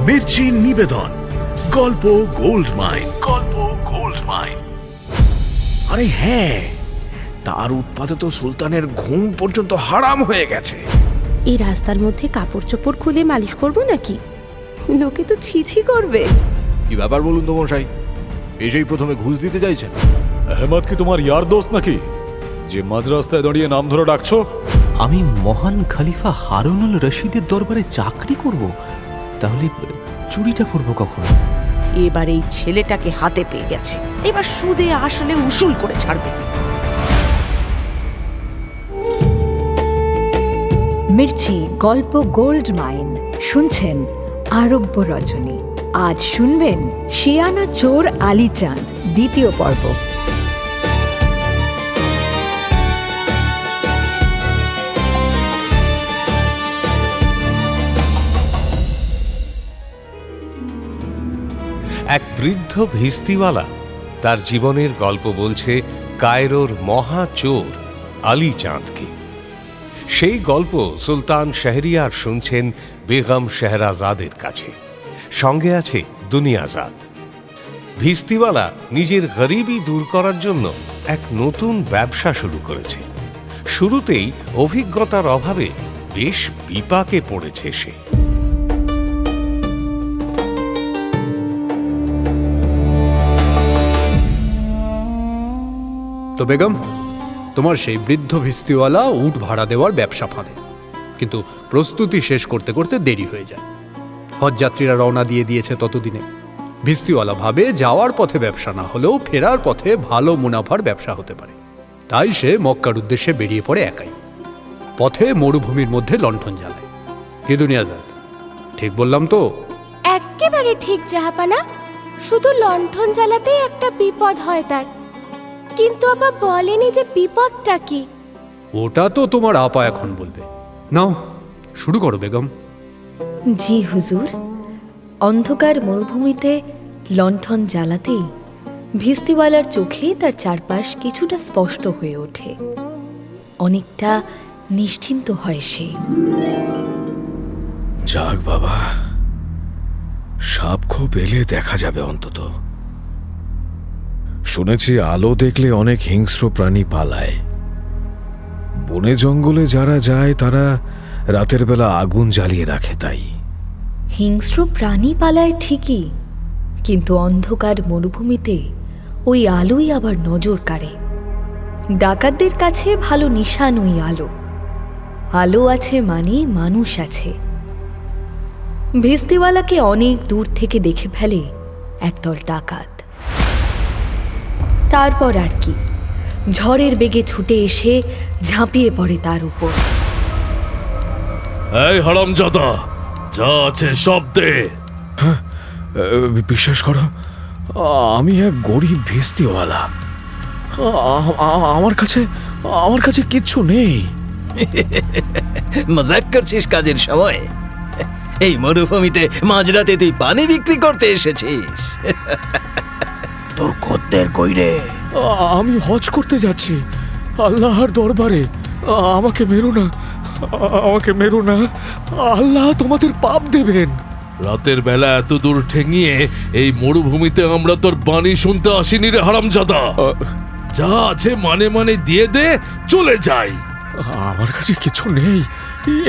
মির্চি নিবেদন গল্প gold mine. আরে হ্যাঁ, তার উৎপাতে তো সুলতানের ঘুম পর্যন্ত হারাম হয়ে গেছে। এই রাস্তার মধ্যে কাপড় চোপড় খুলে মালিশ করব নাকি? লোকে তো ছিছি করবে। কি ব্যাপার বলুন তো মশাই, এসেই প্রথমে ঘুষ দিতে চাইছেন? আহমদ কি তোমার ইয়ার দোস্ত নাকি যে মাঝ রাস্তায় দাঁড়িয়ে নাম ধরে ডাকছো? আমি মহান খলিফা হারুনুল রশিদের দরবারে চাকরি করব, তাহলে চুরিটা করব কখন? এবার এই ছেলেটাকে হাতে পেয়ে গেছে, এবার সুদে আসলে উসুল করে ছাড়বে। মির্চি গল্প গোল্ড মাইন শুনছেন আরব্য রজনী। আজ শুনবেন শিয়ানা চোর আলী চাঁদ দ্বিতীয় পর্ব। এক বৃদ্ধ ভিস্তিওয়ালা তার জীবনের গল্প বলছে কায়রোর মহা চোর আলী চাঁদকে। সেই গল্প সুলতান শাহরিয়ার শুনছেন বেগম শেহরাজাদের কাছে, সঙ্গে আছে দুনিয়াজাদ। ভিস্তিওয়ালা নিজের গরিবি দূর করার জন্য এক নতুন ব্যবসা শুরু করেছে। শুরুতেই অভিজ্ঞতার অভাবে বেশ বিপাকে পড়েছে সে। তো বেগম, তোমার সেই বৃদ্ধ ভিস্তিওয়ালা উট ভাড়া দেওয়ার ব্যবসা ফাঁদে, কিন্তু প্রস্তুতি শেষ করতে করতে দেরি হয়ে যায়। হজযাত্রীরা রওনা দিয়ে দিয়েছে ততদিনে। ভিস্তিওয়ালা ভাবে যাওয়ার পথে ব্যবসা না হলেও ফেরার পথে ভালো মুনাফার ব্যবসা হতে পারে, তাই সে মক্কার উদ্দেশ্যে বেরিয়ে পড়ে একাই। পথে মরুভূমির মধ্যে লণ্ঠন জ্বালায়। কি দুনিয়াজাদ, ঠিক বললাম তো? একেবারে ঠিক জাহাপানা, শুধু লণ্ঠন জ্বালাতেই একটা বিপদ হয় তার, কিন্তু আপা বলেনি যে বিপদটা কি। ওটা তো তোমার আপা এখন বলবে। নাও শুরু করো বেগম। জি হুজুর। অন্ধকার মরুভূমিতে লণ্ঠন জ্বালাতেই ভিস্তিওয়ালার চোখে তার চারপাশ কিছুটা স্পষ্ট হয়ে ওঠে। অনেকটা নিশ্চিন্ত হয় সে। যাক বাবা, সাপ খোপ এলে দেখা যাবে অন্তত। শুনেছি আলো দেখলে অনেক হিংস্র প্রাণী পালায়। বনে জঙ্গলে যারা যায় তারা রাতের বেলা আগুন জ্বালিয়ে রাখে। তাই হিংস্র প্রাণী পালায় ঠিকই, কিন্তু অন্ধকার মরুভূমিতে ওই আলোই আবার নজর কাড়ে। ডাকাতদের কাছে ভালো নিশান ওই আলো। আলো আছে মানে মানুষ আছে। ভিস্তিওয়ালাকে অনেক দূর থেকে দেখে ফেলে একদল ডাকাত। তারপর আর কি, ঝড়ের বেগে ছুটে এসে ঝাঁপিয়ে পড়ে তার উপর। এই হারামজাদা, যা আছে সব দে। বিশ্বাস করো, আমি এক গরিব ভিস্তিওয়ালা। আমার কাছে কিচ্ছু নেই। মজাক করছিস কাজের সময়? এই মরুভূমিতে মাঝরাতে তুই পানি বিক্রি করতে এসেছিস? তোর খদ্দের কই রে? আমি হজ করতে যাচ্ছি আল্লাহর দরবারে। আমাকে মেরো না, আল্লাহ তোমাদের পাপ দেবেন। রাতের বেলা এত দূর ঠেঙিয়ে এই মরুভূমিতে আমরা তোর বাণী শুনতে আসিনি রে হারামজাদা। যা আছে মানে মানে দিয়ে দে, চলে যাই। আমার কাছে কিছু নেই,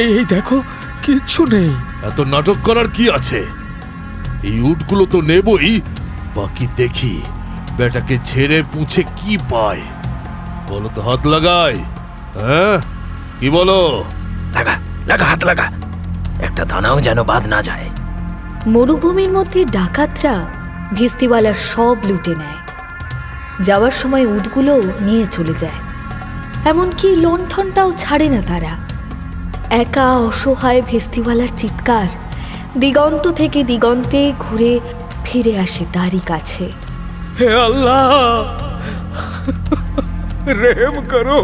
এই দেখো, কিচ্ছু নেই। এত নাটক করার কি আছে? এই উটগুলো তো নেবই, বাকি দেখি বেটাকে ছেড়ে পুছে কি পায়। বলো তো, হাত লাগাই। হ্যাঁ, কি বলো? লাগা হাত লাগা, একটা দানাও যেন বাদ না যায়। মরুভূমির মধ্যে ডাকাতরা ভিস্তিওয়ালার সব লুটে নেয়। যাওয়ার সময় উটগুলোও নিয়ে চলে যায়। এমনকি লণ্ঠনটাও ছাড়ে না তারা। একা অসহায় ভিস্তিওয়ালার চিৎকার দিগন্ত থেকে দিগন্তে ঘুরে ফিরে আসে তারই কাছে। হে আল্লাহ, রহম করো,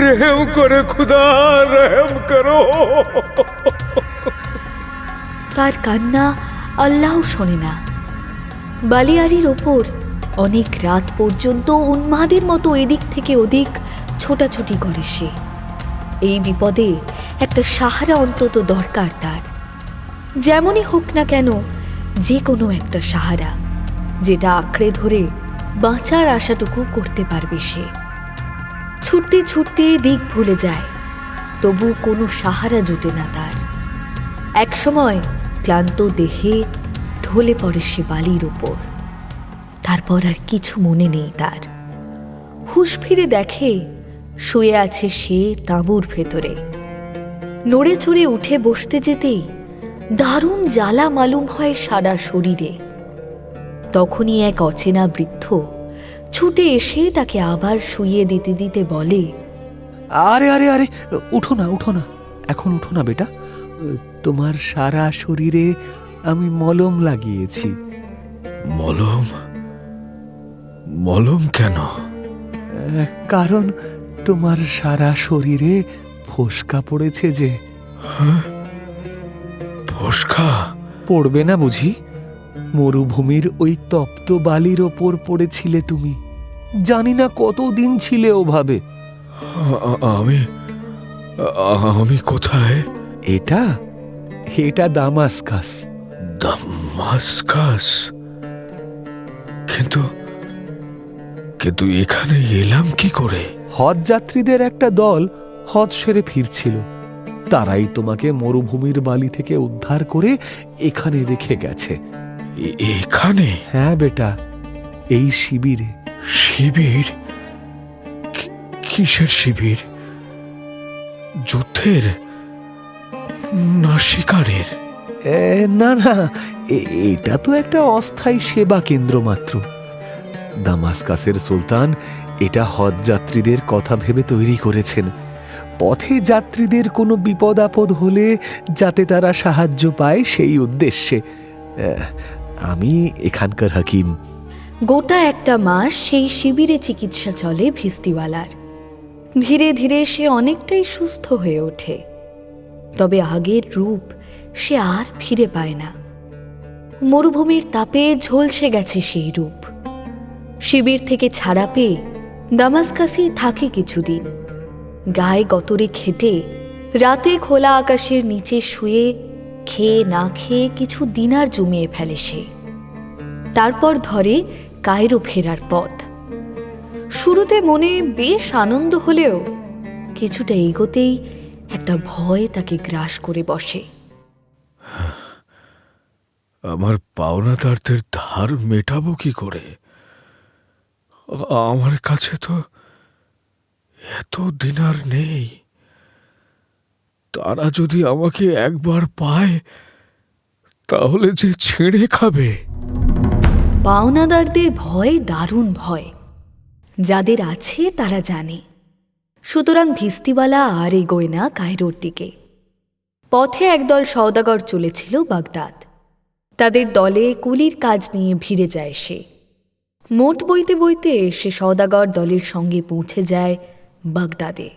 রহম করে খুদা, রহম করো। তার কান্না আল্লাহ শোনে না। বালিয়াড়ির ওপর অনেক রাত পর্যন্ত উন্মাদের মতো এদিক থেকে ওদিক ছোটাছুটি করে সে। এই বিপদে একটা সাহারা অন্তত দরকার তার। যেমনই হোক না কেন, যে কোনো একটা সাহারা, যেটা আঁকড়ে ধরে বাঁচার আশাটুকু করতে পারবে সে। ছুটতে ছুটতে দিক ভুলে যায়, তবু কোনো সাহারা জোটে না তার। একসময় ক্লান্ত দেহে ঢলে পড়ে সে বালির ওপর। তারপর আর কিছু মনে নেই তার। হুঁশ ফিরে দেখে শুয়ে আছে সে তাঁবুর ভেতরে। নড়ে চড়ে উঠে বসতে যেতেই দারুণ জ্বালা মালুম হয় সারা শরীরে। তখনই এক অচেনা বৃদ্ধ ছুটে এসে তাকে আবার শুইয়ে দিতে দিতে বলে, আরে আরে আরে, উঠো না, উঠো না, এখন উঠো না বেটা। তোমার সারা শরীরে আমি মলম লাগিয়েছি। মলম? মলম কেন? কারণ তোমার সারা শরীরে ফোসকা পড়েছে যে। ফোসকা? পড়বে না বুঝি? মরুভূমির ওই তপ্ত বালির ওপর পড়েছিলে তুমি। জানি না কতদিন ছিলে ওভাবে। আমি আমি কোথায়? এটা এটা দামাস্কাস। দামাস্কাস? কিন্তু কিন্তু এখানে এলাম কি করে? হজ যাত্রীদের একটা দল হজ সেরে ফিরছিল। তারাই তোমাকে মরুভূমির বালি থেকে উদ্ধার করে এখানে রেখে গেছে। এখানে? হ্যাঁ বেটা, এই শিবিরে। শিবির? কিসের শিবির? যুদ্ধের না শিকারের? না না, এটা তো একটা অস্থায়ী সেবা কেন্দ্র মাত্র। দামাস্কাসের সুলতান এটা হজ যাত্রীদের কথা ভেবে তৈরি করেছেন। পথে যাত্রীদের কোনো বিপদ আপদ হলে যাতে তারা সাহায্য পায় সেই উদ্দেশ্যে। আমি এখানকার হাকিম। গোটা একটা মাস সেই শিবিরে চিকিৎসা চলে ভিস্তিওয়ালার। ধীরে ধীরে সে অনেকটাই সুস্থ হয়ে ওঠে। তবে আগের রূপ সে আর ফিরে পায় না। মরুভূমির তাপে ঝলসে গেছে সেই রূপ। শিবির থেকে ছাড়া পেয়ে দামাস্কাসেই থাকে কিছুদিন। গায়ে গতরে খেটে রাতে খোলা আকাশের নিচে শুয়ে খেয়ে না খেয়ে কিছু দিনার জমিয়ে ফেলে সে। তারপর ধরে কায়রো ফেরার পথ। শুরুতে মনে বেশ আনন্দ হলেও কিছুটা এগোতেই একটা ভয় তাকে গ্রাস করে বসে। আমার পাওনাদারদের ধার মেটাবো কি করে? আমার কাছে তো এত দিনার নেই। তারা যদি আমাকে একবার পায় তাহলে যে ছেড়ে খাবে। পাওনাদারদের ভয় দারুণ ভয়। যাদের আছে তারা জানে। সুতরাং ভিস্তিওয়ালা আর এগোয় না কায়রোর দিকে। পথে একদল সওদাগর চলেছিল বাগদাদ। তাদের দলে কুলির কাজ নিয়ে ভিড়ে যায় সে। মোট বইতে বইতে সে সওদাগর দলের সঙ্গে পৌঁছে যায় বাগদাদে।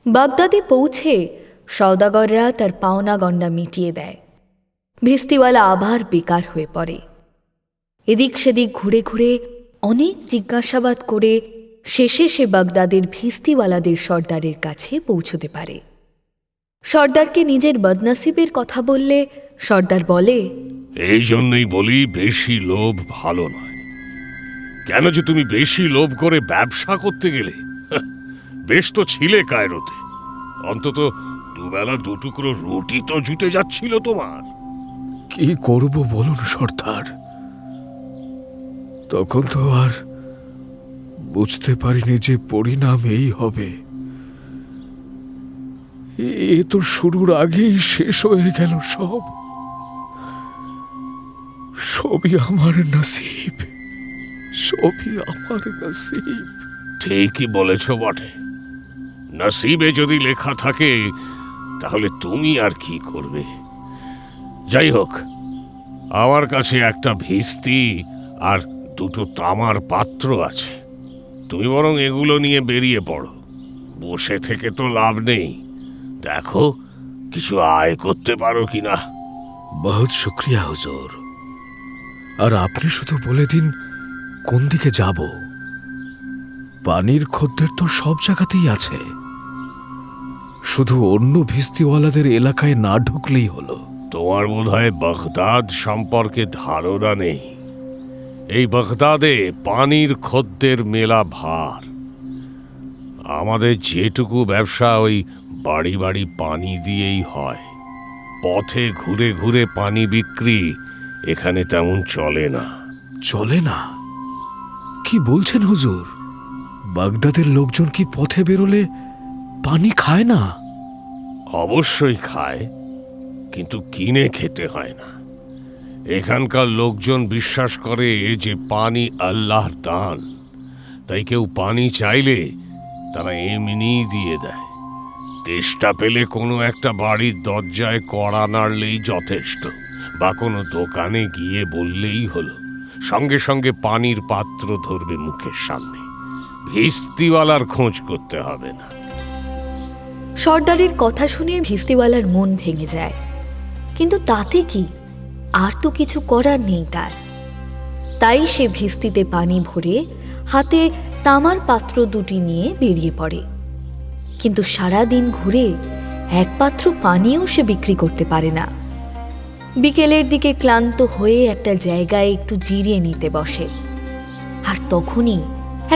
বাগদাদে পৌঁছে সওদাগররা তার পাওনা গণ্ডা মিটিয়ে দেয়। ভিস্তিওয়ালা আবার বেকার হয়ে পড়ে। এদিক সেদিক ঘুরে ঘুরে অনেক জিজ্ঞাসাবাদ করে শেষে সে বাগদাদের ভিস্তিওয়ালাদের সর্দারের কাছে পৌঁছতে পারে। সর্দারকে নিজের বদনসিবের কথা বললে সর্দার বলে, এই জন্যই বলি বেশি লোভ ভালো নয়। কেন যে তুমি বেশি লোভ করে ব্যবসা করতে গেলে? বেশ তো ছিলে কায়রোতে, অন্তত দুবেলা দুটুকরো রুটি তো জুটে যাচ্ছিল তোমার। কি করব বলুন সর্দার? তখন তো আর বুঝতে পারিনি যে পরিণাম এই হবে। এ তো শুরুর আগেই শেষ হয়ে গেল সব। সবই আমার নসিব, সবই আমার নসিব। ঠিকই বলেছ বটে। নসিবে যদি লেখা থাকে তাহলে তুমি আর কি করবে? যাই হোক, আমার কাছে একটা ভিস্তি আর দুটো তামার পাত্র আছে। তুমি বরং এগুলো নিয়ে বেরিয়ে পড়ো। বসে থেকে তো লাভ নেই। দেখো কিছু আয় করতে পারো কিনা। বহুত শুক্রিয়া হুজুর। আর আপনি শুধু বলে দিন কোন দিকে যাব। পানির খদ্দের তো সব জায়গাতেই আছে, শুধু অন্য ভিস্তিওয়ালাদের এলাকায় না ঢুকলেই হলো। তোমার বোধহয় বাগদাদ সম্পর্কে ধারণা নেই। এই বাগদাদে পানির খদ্দের মেলা ভার। আমাদের যেটুকু ব্যবসা ওই বাড়ি বাড়ি পানি দিয়েই হয়। পথে ঘুরে ঘুরে পানি বিক্রি এখানে তেমন চলে না। চলে না? কি বলছেন হুজুর? বাগদাদের লোকজন কি পথে বেরোলে পানি খায় না? অবশ্যই খায়, কিন্তু কিনে খেতে হয় না। এখানকার লোকজন বিশ্বাস করে যে পানি আল্লাহর দান, তাই কেউ পানি চাইলে তারা এমনিই দিয়ে দেয়। তেষ্টা পেলে কোনো একটা বাড়ির দরজায় কড়া নাড়লেই যথেষ্ট, বা কোনো দোকানে গিয়ে বললেই হলো, সঙ্গে সঙ্গে পানির পাত্র ধরবে মুখের সামনে। ভিস্তিওয়ালার খোঁজ করতে হবে না। সর্দারের কথা শুনে ভিস্তিওয়ালার মন ভেঙে যায়, কিন্তু তাতে কি, আর তো কিছু করার নেই তার। তাই সে ভিস্তিতে পানি ভরে হাতে তামার পাত্র দুটি নিয়ে বেরিয়ে পড়ে। কিন্তু সারা দিন ঘুরে এক পাত্র পানিও সে বিক্রি করতে পারে না। বিকেলের দিকে ক্লান্ত হয়ে একটা জায়গায় একটু জিরিয়ে নিতে বসে, আর তখনই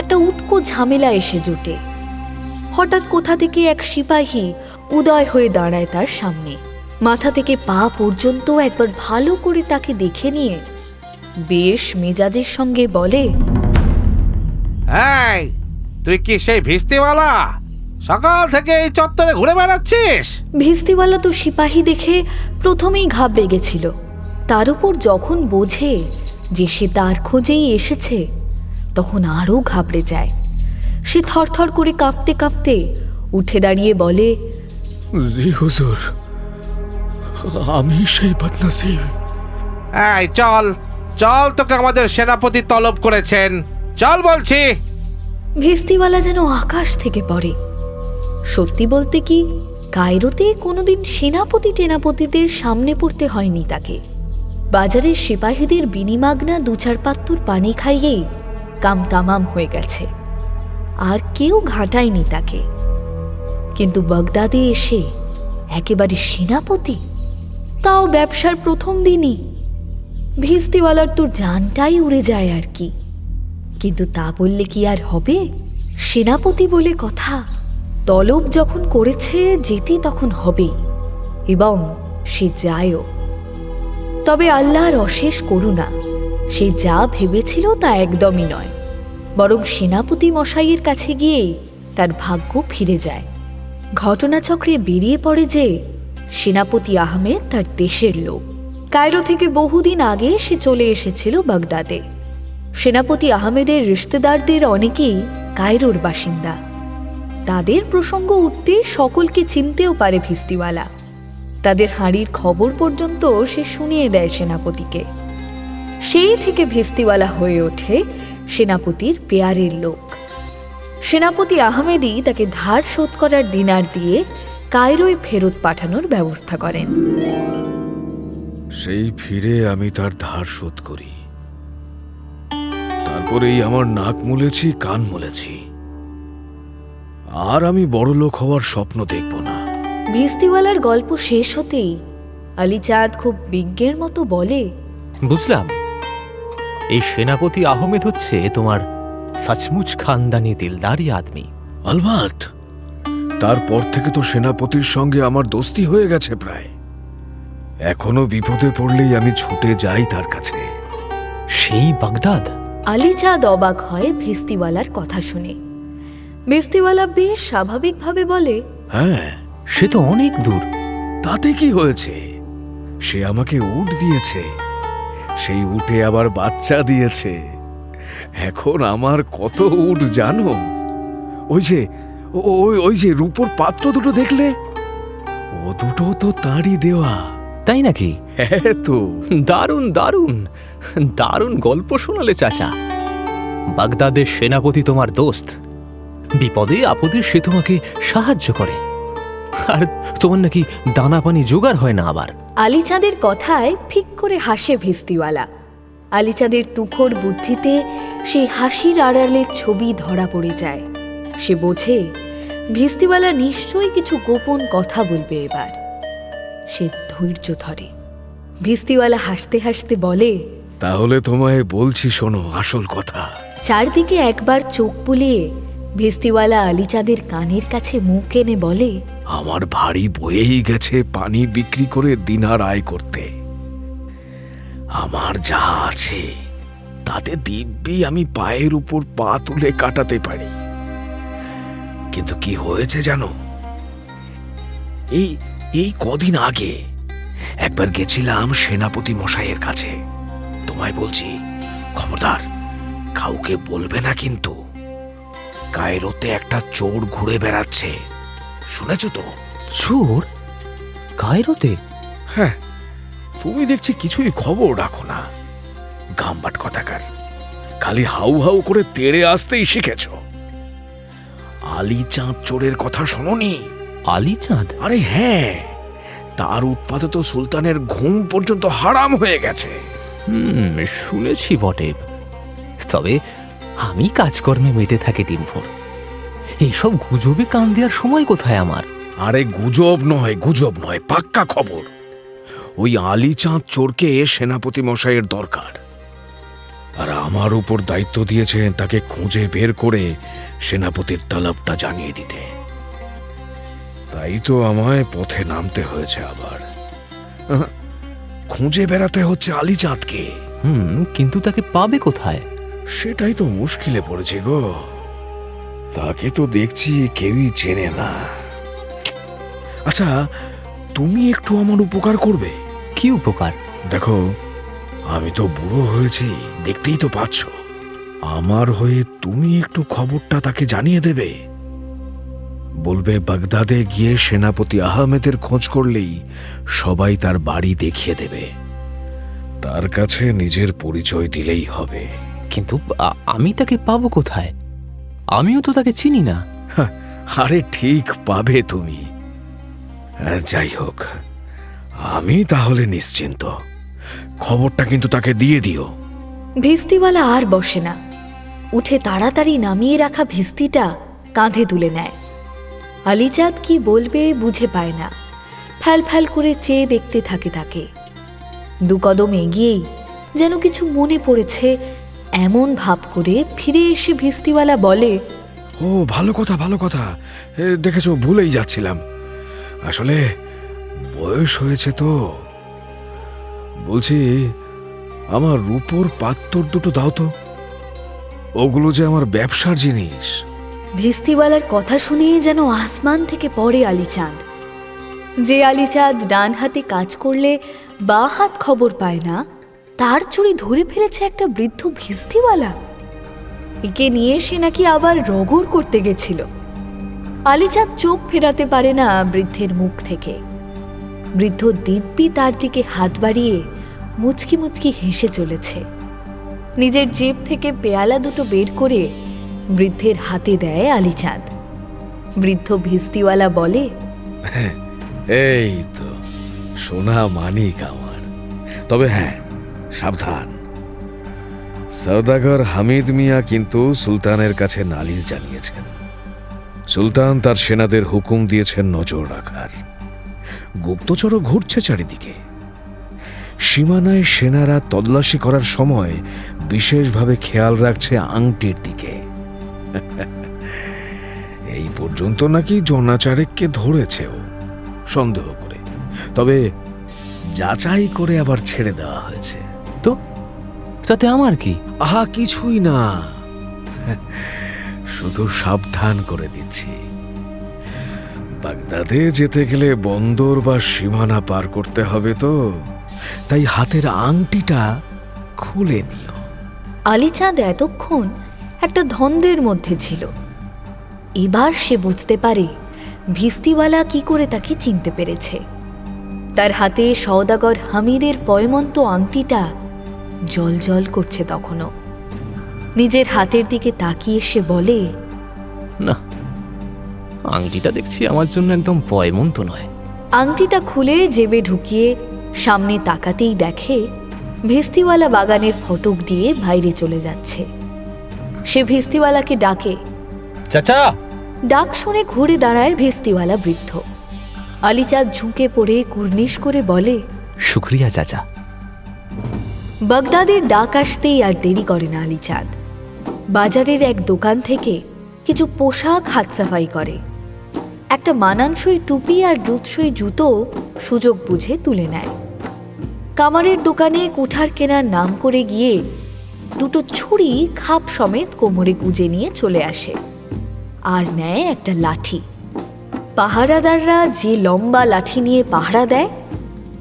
একটা উটকো ঝামেলা এসে জোটে। হঠাৎ কোথা থেকে এক সিপাহী উদয় হয়ে দাঁড়ায় তার সামনে। মাথা থেকে পা পর্যন্ত একবার ভালো করে তাকে দেখে নিয়ে বেশ মেজাজের সঙ্গে বলে, এই, তুই কি সেই ভিস্তিওয়ালা? সকাল থেকে এই চত্বরে ঘুরে বেড়াচ্ছিস? ভিস্তিওয়ালা তো সিপাহী দেখে প্রথমেই ঘাবড়ে গেছিল, তার উপর যখন বোঝে যে সে তার খোঁজেই এসেছে, তখন আরও ঘাবড়ে যায়। সে থরথর করে কাঁপতে কাঁপতে উঠে দাঁড়িয়ে বলে, জি হুজুর, আমি সেই বদনসিব। এই চল চল, তোকে আমাদের সেনাপতি তলব করেছেন, চল বলছি। ভিস্তিওয়ালা যেন আকাশ থেকে পড়ে। সত্যি বলতে কি, কায়রোতে কোনোদিন সেনাপতি টেনাপতিদের সামনে পড়তে হয়নি তাকে। বাজারের সিপাহীদের বিনিমাগনা ২-৪ পাত্তুর পানি খাইয়েই কাম তামাম হয়ে গেছে, আর কেউ ঘাঁটায়নি তাকে। কিন্তু বাগদাদে এসে একেবারে সেনাপতি, তাও ব্যবসার প্রথম দিনই। ভিস্তিওয়ালার তো জানটাই উড়ে যায় আর কি। কিন্তু তা বললে কি আর হবে? সেনাপতি বলে কথা, তলব যখন করেছে যেতে তখন হবেই, এবং সে যায়ও। তবে আল্লাহর অশেষ করুণা, সে যা ভেবেছিল তা একদমই নয়, বরং সেনাপতি মশাইয়ের কাছে গিয়ে তার ভাগ্য ফিরে যায়। ঘটনাচক্রে বেরিয়ে পড়ে যে সেনাপতি আহমেদ তার দেশের লোক। কায়রো থেকে বহুদিন আগে সে চলে এসেছিল বাগদাদে। সেনাপতি আহমেদের রিশতেদারদের অনেকেই কায়রোর বাসিন্দা। তাদের প্রসঙ্গ উঠতে সকলকে চিনতেও পারে ভিস্তিওয়ালা। তাদের হাঁড়ির খবর পর্যন্ত সে শুনিয়ে দেয় সেনাপতিকে। সেই থেকে ভিস্তিওয়ালা হয়ে ওঠে সেনাপতির পেয়ারের লোক। সেনাপতি আহমেদই তাকে ধার শোধ করার দিনার দিয়ে কায়রোয় ফেরত পাঠানোর ব্যবস্থা করেন। সেই ফিরে আমি তার ধার শোধ করি। তারপরেই আমার নাক মুলেছি, কান মুলেছি। আর আমি বড় লোক হওয়ার স্বপ্ন দেখব না। ভিস্তিওয়ালার গল্প শেষ হতেই আলী চাঁদ খুব বিজ্ঞের মতো বলে, বুঝলাম, এই সেনাপতি আহমেদ হচ্ছে তোমার সচমুচ খানদানি দিলদারি আদমি। আলবাত, তারপর থেকে তো সেনাপতির সঙ্গে আমার দোস্তি হয়ে গেছে প্রায়। এখনো বিপদে পড়লেই আমি ছুটে যাই তার কাছে। সেই বাগদাদ? আলী চাঁদ অবাক হয় ভিস্তিওয়ালার কথা শুনে। ভিস্তিওয়ালা বেশ স্বাভাবিকভাবে বলে, হ্যাঁ, সে তো অনেক দূর। তাতে কি হয়েছে? সে আমাকে উট দিয়েছে, সেই উটে আবার বাচ্চা দিয়েছে। এখন আমার কত উট জানো? ওই যে ওই যে রূপোর পাত্র দুটো দেখলে, ও দুটো তো তাঁরই দেওয়া। তাই নাকি? হ্যাঁ তো। দারুণ দারুণ দারুণ গল্প শোনালে চাচা। বাগদাদের সেনাপতি তোমার দোস্ত, বিপদে আপদে সে তোমাকে সাহায্য করে, আর তোমার নাকি দানা পানি জোগাড় হয় না আবার। আলী চাঁদের কথায় ফিক করে হাসে ভিস্তিওয়ালা। আলী চাঁদের তুখোড় বুদ্ধিতে সেই হাসির আড়ালে ছবি ধরা পড়ে যায়। সে বোঝে ভিস্তিওয়ালা নিশ্চয়ই কিছু গোপন কথা বলবে এবার। সে ধৈর্য ধরে। ভিস্তিওয়ালা হাসতে হাসতে বলে, তাহলে তোমায় বলছি, শোনো আসল কথা। চারদিকে একবার চোখ বুলিয়ে ভিস্তিওয়ালা আলীচাঁদের কানের কাছে মুখ এনে বলে, আমার ভারী বয়েই গেছে পানি বিক্রি করে দিনার আয় করতে। আমার যা আছে তাতে দিব্যি আমি পায়ের উপর পা তুলে কাটাতে পারি। কিন্তু কি হয়েছে জানো, এই কদিন আগে একবার গেছিলাম সেনাপতি মশাইয়ের কাছে। তোমায় বলছি, খবরদার কাউকে বলবে না কিন্তু। কায়রোতে একটা চোর ঘুরে বেড়াচ্ছে, শুনেছ তো? চোর কায়রোতে? হ্যাঁ, তুমি দেখছি কিছুই খবর রাখো না। গাম্বাট কথাকার, খালি হাউ হাউ করে তেড়ে আসতেই শিখেছ। আলীচাঁদ চোরের কথা শোনোনি? আলীচাঁদ? আরে হ্যাঁ, তার উৎপাতে তো সুলতানের ঘুম পর্যন্ত হারাম হয়ে গেছে। শুনেছি বটে, তবে আমি কাজকর্মে মেতে থাকি দিনভর। এইসব গুজবে কান দেওয়ার সময় কোথায় আমার? আরে গুজব নয়, পাক্কা খবর। ওই আলীচাঁদ চোরকে সেনাপতি মশাইয়ের দরকার, আর আমার উপর দায়িত্ব দিয়েছেন তাকে খুঁজে বের করে সেনাপতির তলবটা জানিয়ে দিতে। তাই তো আমায় পথে নামতে হয়েছে আবার। খুঁজে বেড়াতে হচ্ছে আলীচাঁদকে। কিন্তু তাকে পাবে কোথায়? সেটাই তো মুশকিলে পড়েছে গো। তাকে তো দেখছি কেউই চেনে না। আচ্ছা, তুমি একটু আমার উপকার করবে। কি উপকার? দেখো, আমি তো বুড়ো হয়েছি, দেখতেই তো পাচ্ছ। আমার হয়ে তুমি একটু খবরটা তাকে জানিয়ে দেবে। বলবে বাগদাদে গিয়ে সেনাপতি আহমেদের খোঁজ করলেই সবাই তার বাড়ি দেখিয়ে দেবে। তার কাছে নিজের পরিচয় দিলেই হবে। কিন্তু আমি তাকে পাবো কোথায়? আমিও তো তাকে চিনি না। আরে ঠিক পাবে তুমি। যাই হোক, আমি তাহলে নিশ্চিন্ত। খবরটা কিন্তু তাকে দিয়ে দিও। ভিস্তিওয়ালা আর বসে না, উঠে তাড়াতাড়ি নামিয়ে রাখা ভিস্তিটা কাঁধে তুলে নেয়। আলীচাঁদ কি বলবে বুঝে পায় না, ফ্যাল ফ্যাল করে চেয়ে দেখতে থাকে তাকে। দু কদম এগিয়েই যেন কিছু মনে পড়েছে এমন ভাব করে ফিরে এসে ভিস্তিওয়ালা বলে, ও ভালো কথা, দেখেছো ভুলেই যাচ্ছিলাম। আসলে বয়স হয়েছে তো। বলছি, আমার রূপোর পাত্তর দুটো দাও তো, ওগুলো যে আমার ব্যবসার জিনিস। ভিস্তিওয়ালার কথা শুনে যেন আসমান থেকে পড়ে আলীচাঁদ। যে আলীচাঁদ ডান হাতে কাজ করলে বা হাত খবর পায় না, তার চুরি ধরে ফেলেছে একটা বৃদ্ধ ভিস্তিওয়ালা। একে নিয়ে সে নাকি আবার রগর করতে গেছিল। আলীচাঁদ চোখ ফেরাতে পারে না বৃদ্ধের মুখ থেকে। বৃদ্ধ দিব্যি তার দিকে হাত বাড়িয়ে মুচকি মুচকি হেসে চলেছে। নিজের জেব থেকে পেয়ালা দুটো বের করে বৃদ্ধের হাতে দেয় আলীচাঁদ। বৃদ্ধ ভিস্তিওয়ালা বলে, এই তো সোনা মানিক আমার। তবে হ্যাঁ, সাবধান, সওদাগর হামিদ মিয়া কিন্তু সুলতানের কাছে নালিশ জানিয়েছেন। সুলতান তার সেনাদের হুকুম দিয়েছেন নজর রাখার। গুপ্তচরও ঘুরছে চারিদিকে। সীমানায় সেনারা তল্লাশি করার সময় বিশেষভাবে খেয়াল রাখছে আংটির দিকে। এই পর্যন্ত নাকি জনাচারেককে ধরেছেও সন্দেহ করে, তবে যাচাই করে আবার ছেড়ে দেওয়া হয়েছে। তো তাতে আমার কি? আহা, কিছুই না, শুধু সাবধান করে দিচ্ছি। বাগদাদে যেতে গেলে বন্দর বা সীমানা পার করতে হবে তো, তাই হাতের আংটিটা খুলে নিও। আলীচাঁদ এতক্ষণ একটা ধন্দের মধ্যে ছিল। এবার সে বুঝতে পারে ভিস্তিওয়ালা কি করে তাকে চিনতে পেরেছে। তার হাতে সওদাগর হামিদের পয়মন্ত আংটিটা জল করছে তখনও। নিজের হাতের দিকে তাকিয়ে সে বলে, না, আংটিটা দেখছি আমার জন্য একদম পয়মন্ত নয়। আংটিটা খুলে জেবে ঢুকিয়ে সামনে তাকাতেই দেখে ভিস্তিওয়ালা বাগানের ফটক দিয়ে বাইরে চলে যাচ্ছে। সে ভিস্তিওয়ালাকে ডাকে, চাচা। ডাক শুনে ঘুরে দাঁড়ায় ভিস্তিওয়ালা বৃদ্ধ। আলীচাঁদ ঝুঁকে পড়ে কুর্নিশ করে বলে, শুক্রিয়া চাচা। বাগদাদের ডাক আসতেই আর দেরি করে না আলীচাঁদ। বাজারের এক দোকান থেকে কিছু পোশাক হাত সাফাই করে। একটা মানানসই টুপি আর জুতসই জুতো সুযোগ বুঝে তুলে নেয়। কামারের দোকানে কুঠার কেনার নাম করে গিয়ে দুটো ছুরি খাপ সমেত কোমরে গুজে নিয়ে চলে আসে, আর নেয় একটা লাঠি। পাহারাদাররা যে লম্বা লাঠি নিয়ে পাহারা দেয়,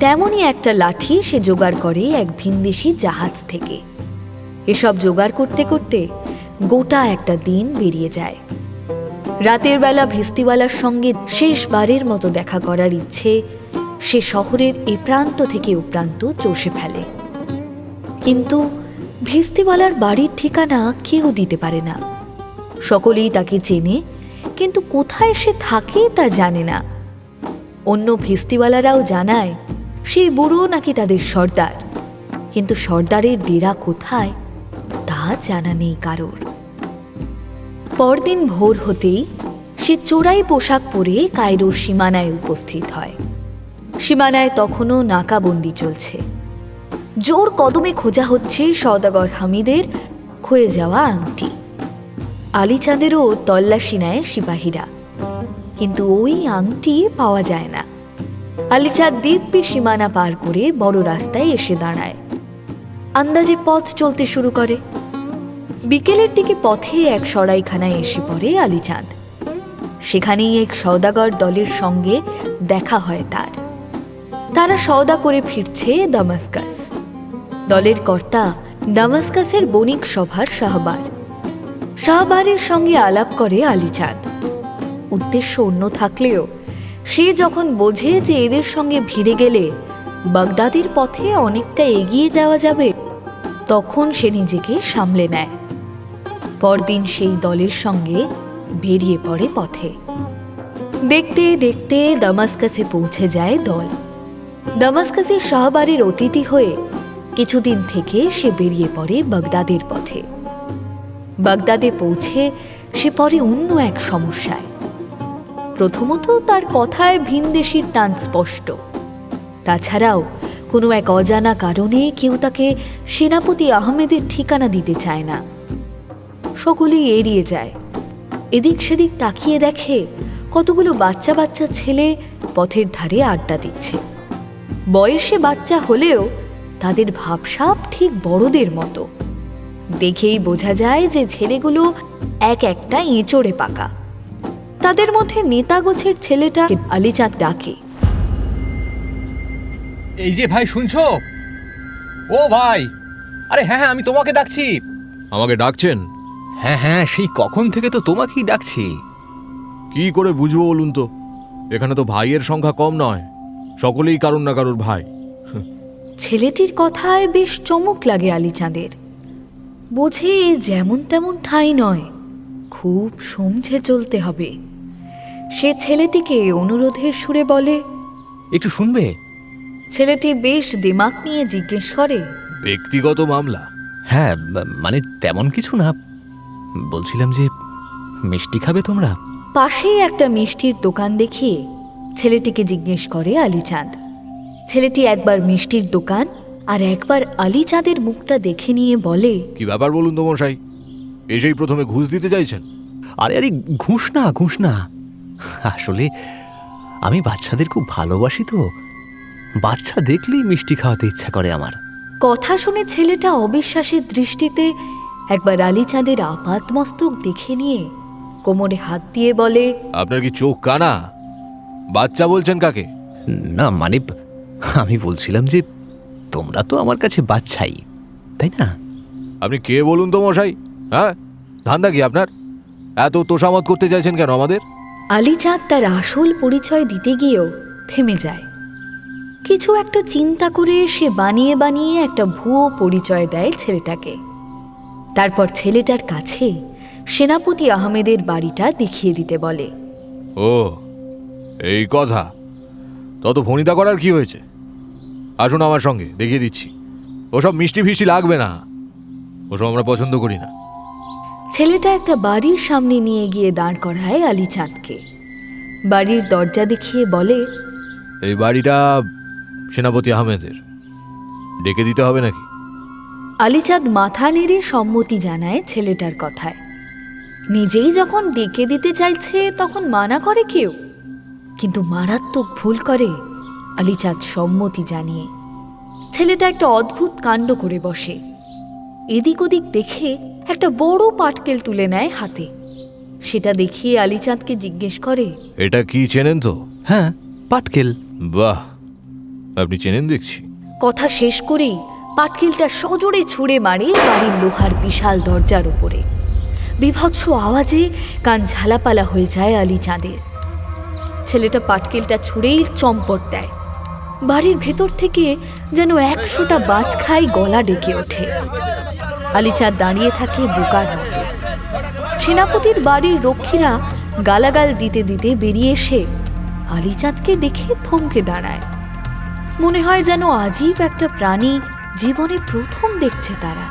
তেমনই একটা লাঠি সে জোগাড় করে এক ভিনদেশি জাহাজ থেকে। এসব জোগাড় করতে করতে গোটা একটা দিন বেরিয়ে যায়। রাতের বেলা ভিস্তিওয়ালার সঙ্গে শেষবারের মতো দেখা করার ইচ্ছে সে শহরের এ প্রান্ত থেকে ও প্রান্ত চষে ফেলে, কিন্তু ভিস্তিওয়ালার বাড়ির ঠিকানা কেউ দিতে পারে না। সকলেই তাকে চেনে, কিন্তু কোথায় সে থাকে তা জানে না। অন্য ভিস্তিওয়ালারাও জানায় সেই বুড়ো নাকি তাদের সর্দার, কিন্তু সর্দারের ডেরা কোথায় তা জানা নেই কারোর। পরদিন ভোর হতেই সে চোরাই পোশাক পরে কায়রোর সীমানায় উপস্থিত হয়। সীমানায় তখনও নাকাবন্দি চলছে। জোর কদমে খোঁজা হচ্ছে সওদাগর হামিদের ক্ষয়ে যাওয়া আংটি। আলীচাঁদেরও তল্লাশি নেয় সিপাহীরা, কিন্তু ওই আংটি পাওয়া যায় না। আলীচাঁদ দিব্যি সীমানা পার করে বড় রাস্তায় এসে দাঁড়ায়। আন্দাজে পথ চলতে শুরু করে। বিকেলের দিকে পথে এক সরাইখানায় এসে পড়ে আলীচাঁদ। সেখানেই এক সওদাগর দলের সঙ্গে দেখা হয় তার। তারা সওদা করে ফিরছে দামাস্কাস। দলের কর্তা দামাস্কাসের বণিক সভার শাহবার। শাহবারের সঙ্গে আলাপ করে আলীচাঁদ। উদ্দেশ্য অন্য থাকলেও সে যখন বোঝে যে এদের সঙ্গে ভিড়ে গেলে বাগদাদের পথে অনেকটা এগিয়ে যাওয়া যাবে, তখন সে নিজেকে সামলে নেয়। পরদিন সেই দলের সঙ্গে বেরিয়ে পড়ে পথে। দেখতে দেখতে দামাস্কাসে পৌঁছে যায় দল। দামাস্কাসের শাহবারের অতিথি হয়ে কিছুদিন থেকে সে বেরিয়ে পড়ে বাগদাদের পথে। বাগদাদে পৌঁছে সে পড়ে অন্য এক সমস্যায়। প্রথমত তার কথায় ভিনদেশির টান স্পষ্ট। তাছাড়াও কোনো এক অজানা কারণে কেউ তাকে সেনাপতি আহমেদের ঠিকানা দিতে চায় না। সকলেই এড়িয়ে যায়। এদিক সেদিক তাকিয়ে দেখে কতগুলো বাচ্চা বাচ্চা ছেলে পথের ধারে আড্ডা দিচ্ছে। বয়সে বাচ্চা হলেও তাদের ভাবসাব ঠিক বড়দের মতো। দেখেই বোঝা যায় যে ছেলেগুলো এক একটা এঁচড়ে পাকা। তাদের মধ্যে নেতাগোছের ছেলেটা আলীচাঁদ ডাকে, এই যে ভাই শুনছো? ও ভাই, আরে হ্যাঁ হ্যাঁ, আমি তোমাকে ডাকছি। আমাকে ডাকছেন? হ্যাঁ হ্যাঁ, সেই কখন থেকে তো তোমাকেই ডাকছি। কি করে বুঝবো বলুন তো? এখানে তো ভাইয়ের সংখ্যা কম নয়, সকলেই কারুর না কারুর ভাই। ছেলেটির কথায় বেশ চমক লাগে আলীচাঁদের। বোঝে যেমন তেমন ঠাঁই নয়, খুব সমঝে চলতে হবে। সে ছেলেটিকে অনুরোধের সুরে বলে, একটু শুনবে? ছেলেটি বেশ দিমাগ নিয়ে জিজ্ঞেস করে, ব্যক্তিগত মামলা? হ্যাঁ, মানে তেমন কিছু না। বলছিলাম যে মিষ্টি খাবে তোমরা? পাশেই একটা মিষ্টির দোকান দেখিয়ে ছেলেটিকে জিজ্ঞেস করে আলীচাঁদ। ছেলেটি একবার মিষ্টির দোকান আর একবার আলীচাঁদের মুখটা দেখে নিয়ে বলে, কি ব্যাপার বলুন তো মশাই, এসেই প্রথমে ঘুষ দিতে চাইছেন? আরে আরে, ঘুষ না ঘুষ না, আসলে আমি বাচ্চাদের খুব ভালোবাসি তো, বাচ্চা দেখলেই মিষ্টি খাওয়াতে ইচ্ছা করে আমার। কথা শুনে ছেলেটা অবিশ্বাসের দৃষ্টিতে একবার আলীচাঁদের আপাতমস্তক দেখে নিয়ে কোমরে হাত দিয়ে বলে, আপনার কি চোখ কানা? বাচ্চা বলছেন কাকে? না মানে আমি বলছিলাম যে তোমরা তো আমার কাছে বাচ্চাই, তাই না? আপনি কে বলুন তো মশাই? হ্যাঁ, ধান্দা কি আপনার? এত তোষামত করতে চাইছেন কেন আমাদের? আলীচাঁদ তার আসল পরিচয় দিতে গিয়েও থেমে যায়। কিছু একটা চিন্তা করে সে বানিয়ে বানিয়ে একটা ভুয়ো পরিচয় দেয় ছেলেটাকে। তারপর ছেলেটার কাছে সেনাপতি আহমেদের বাড়িটা দেখিয়ে দিতে বলে। ও, এই কথা। তত ফণিতা করার কি হয়েছে? আসুন আমার সঙ্গে, দেখিয়ে দিচ্ছি। ওসব মিষ্টি ফিষ্টি লাগবে না, ওসব আমরা পছন্দ করি না। ছেলেটা একটা বাড়ির সামনে নিয়ে গিয়ে দাঁড় করায় আলীচাঁদকে। বাড়ির দরজা দেখিয়ে বলে, এই বাড়িটা সেনাপতি আহমেদের। ডেকে দিতে হবে নাকি? আলীচাঁদ মাথা নেড়ে সম্মতি জানায় ছেলেটার কথায়। নিজেই যখন ডেকে দিতে চাইছে তখন মানা করে কেউ? কিন্তু মারাত্মক ভুল করে আলীচাঁদ সম্মতি জানিয়ে। ছেলেটা একটা অদ্ভুত কাণ্ড করে বসে। এদিক ওদিক দেখে একটা বড় পাটকেল তুলে নেয় হাতে। সেটা দেখিয়ে আলীচাঁদকে জিজ্ঞেস করে, এটা কি চেনেন তো? হ্যাঁ, পাটকেল। বাহ, আপনি চেনেন দেখছি। কথা শেষ করেই পাটকেলটা সজোরে ছুঁড়ে মারে বাড়ির লোহার বিশাল দরজার উপরে। বিভৎস আওয়াজে কান ঝালাপালা হয়ে যায় আলীচাঁদের। ছেলেটা পাটকেলটা ছুঁড়েই চম্পট দেয়। বাড়ির ভেতর থেকে যেন 100টা বাজখাই গলা ডেকে ওঠে। আলীচাঁদ দাঁড়িয়ে থাকে বোকার মতো। সেনাপতির বাড়ির রক্ষীরা গালাগাল দিতে দিতে বেরিয়ে এসে আলীচাঁদকে দেখে থমকে দাঁড়ায়। মনে হয় যেন আজীব একটা প্রাণী জীবনে প্রথম দেখছে তারা।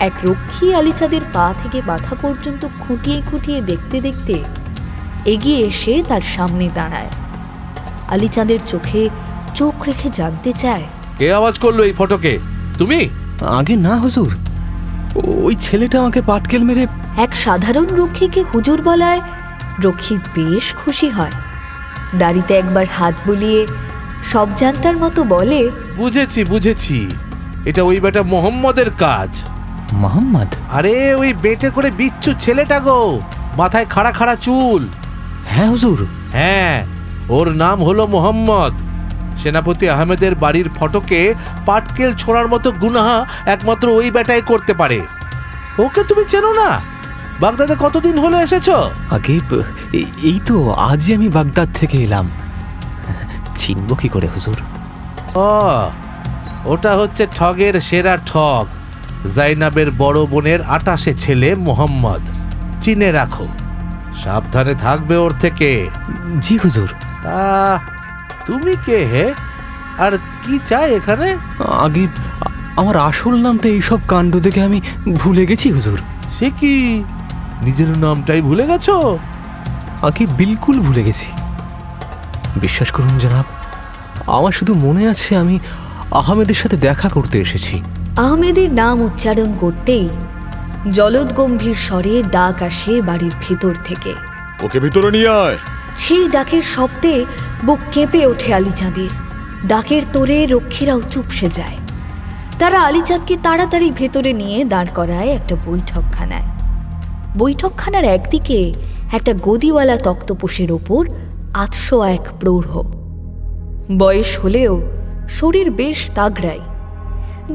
এক রক্ষী আলীচাঁদের পা থেকে মাথা পর্যন্ত খুঁটিয়ে খুঁটিয়ে দেখতে দেখতে এগিয়ে এসে তার সামনে দাঁড়ায়। আলীচাঁদের চোখে চোখ রেখে জানতে চায়, কে আওয়াজ করলো এই ফটকে? তুমি? আগে না হুজুর, ওই ছেলেটা আমাকে পাটকেল মেরে। এক সাধারণ রক্ষীকে হুজুর বলায় রক্ষী বেশ খুশি হয়। দাড়িতে একবার হাত বুলিয়ে সব জানতার মতো বলে, বুঝেছি বুঝেছি, এটা ওই বেটা মোহাম্মদের কাজ। মোহাম্মদ? আরে ওই বেটে করে বিচ্ছু ছেলেটা গো, মাথায় খাড়া খাড়া চুল। হ্যাঁ হুজুর। হ্যাঁ, ওর নাম হলো মোহাম্মদ। সেনাপতি আহমেদের বাড়ির ফটকে পাটকেল ছোড়ার মতো গুনাহ একমাত্র ওই বেটাই করতে পারে। ওকে তুমি চেনো না? বাগদাদে কতদিন হলো এসেছো? আগে এই তো আজই আমি বাগদাদ থেকে এলাম। চিনব কি করে হুজুর? ওটা হচ্ছে ঠগের সেরা ঠগ, জাইনাবের বড় বোনের 28 ছেলে মোহাম্মদ। চিনে রাখো, সাবধানে থাকবে ওর থেকে। জি হুজুর। তুমি কে হে, আর কি চাই এখানে? আগে আমার আসল নামটা এইসব কাণ্ড দেখে আমি ভুলে গেছি হুজুর। সে কি, নিজের নামটাই ভুলে গেছো? আগে বিলকুল ভুলে গেছি। বিশ্বাস করুন জনাব, আমার শুধু মনে আছে আমি আহমেদের সাথে দেখা করতে এসেছি। আহমেদের নাম উচ্চারণ করতেই জলদ গম্ভীর স্বরে ডাক আসে বাড়ির ভেতর থেকে, ওকে ভিতরে নিয়ে আয়। সেই ডাকের শব্দে বুক কেঁপে ওঠে আলীচাঁদের। ডাকের তোরে রক্ষীরাও চুপসে যায়। তারা আলীচাঁদকে তাড়াতাড়ি ভেতরে নিয়ে দাঁড় করায় একটা বৈঠকখানায়। বৈঠকখানার একদিকে একটা গদিওয়ালা তক্তপোষের ওপর 801 প্রৌঢ়। বয়স হলেও শরীর বেশ তাগড়াই,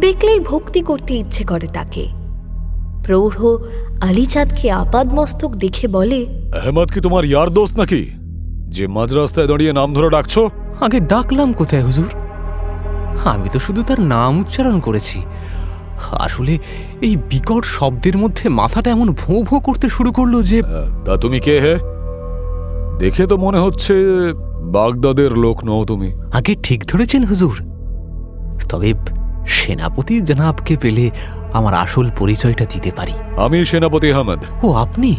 দেখলেই ভক্তি করতে ইচ্ছে করে তাকে। প্রৌঢ় আলীচাঁদকে আপাদমস্তক দেখে বলে, আহমদ কি তোমার ইয়ার দোস্ত নাকি, যে মাঝ রাস্তায় দাঁড়িয়ে নাম ধরে ডাকছো? আগে ডাকলাম কোথায় হুজুর? আমি তো শুধু তার নাম উচ্চারণ করেছি। আসলে এই বিকট শব্দের মধ্যে মাথাটা এমন ভোঁ ভোঁ করতে শুরু করলো যে। তা তুমি কে হে? দেখে তো মনে হচ্ছে বাগদাদের লোক নও তুমি। আগে ঠিক ধরেছেন হুজুর, তবে সেনাপতি জনাবকে পেলে আমার আসল পরিচয়টা দিতে পারি। আমি সেনাপতি আহমেদ। ও আপনি?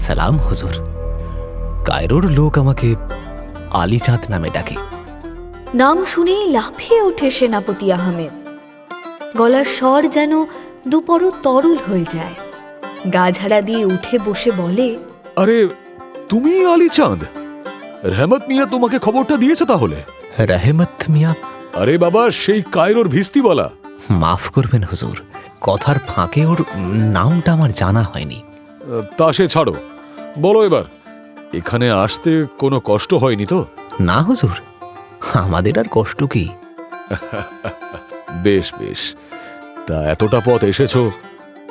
সালাম হুজুর। কায়রোর লোক আমাকে আলীচাঁদ নামে ডাকে। নাম শুনেই লাফিয়ে ওঠে সেনাপতি আহমেদ। গলার স্বর যেন দুপর তরল হয়ে যায়। গা ঝাড়া দিয়ে উঠে বসে বলে, আরে তুমি আলীচাঁদ? রহমত মিয়া তোমাকে খবরটা দিয়েছে তাহলে? রহমত মিয়া? আরে বাবা, সেই কায়রোর ভিস্তিওয়ালা। মাফ করবেন হুজুর, কথার ফাঁকে ওর নামটা আমার জানা হয়নি। তা সে ছাড়ো, বলো এবার এখানে আসতে কোনো কষ্ট হয়নি তো? না হুজুর, আমাদের আর কষ্ট কি। বেশ বেশ, তা এতটা পথ এসেছো,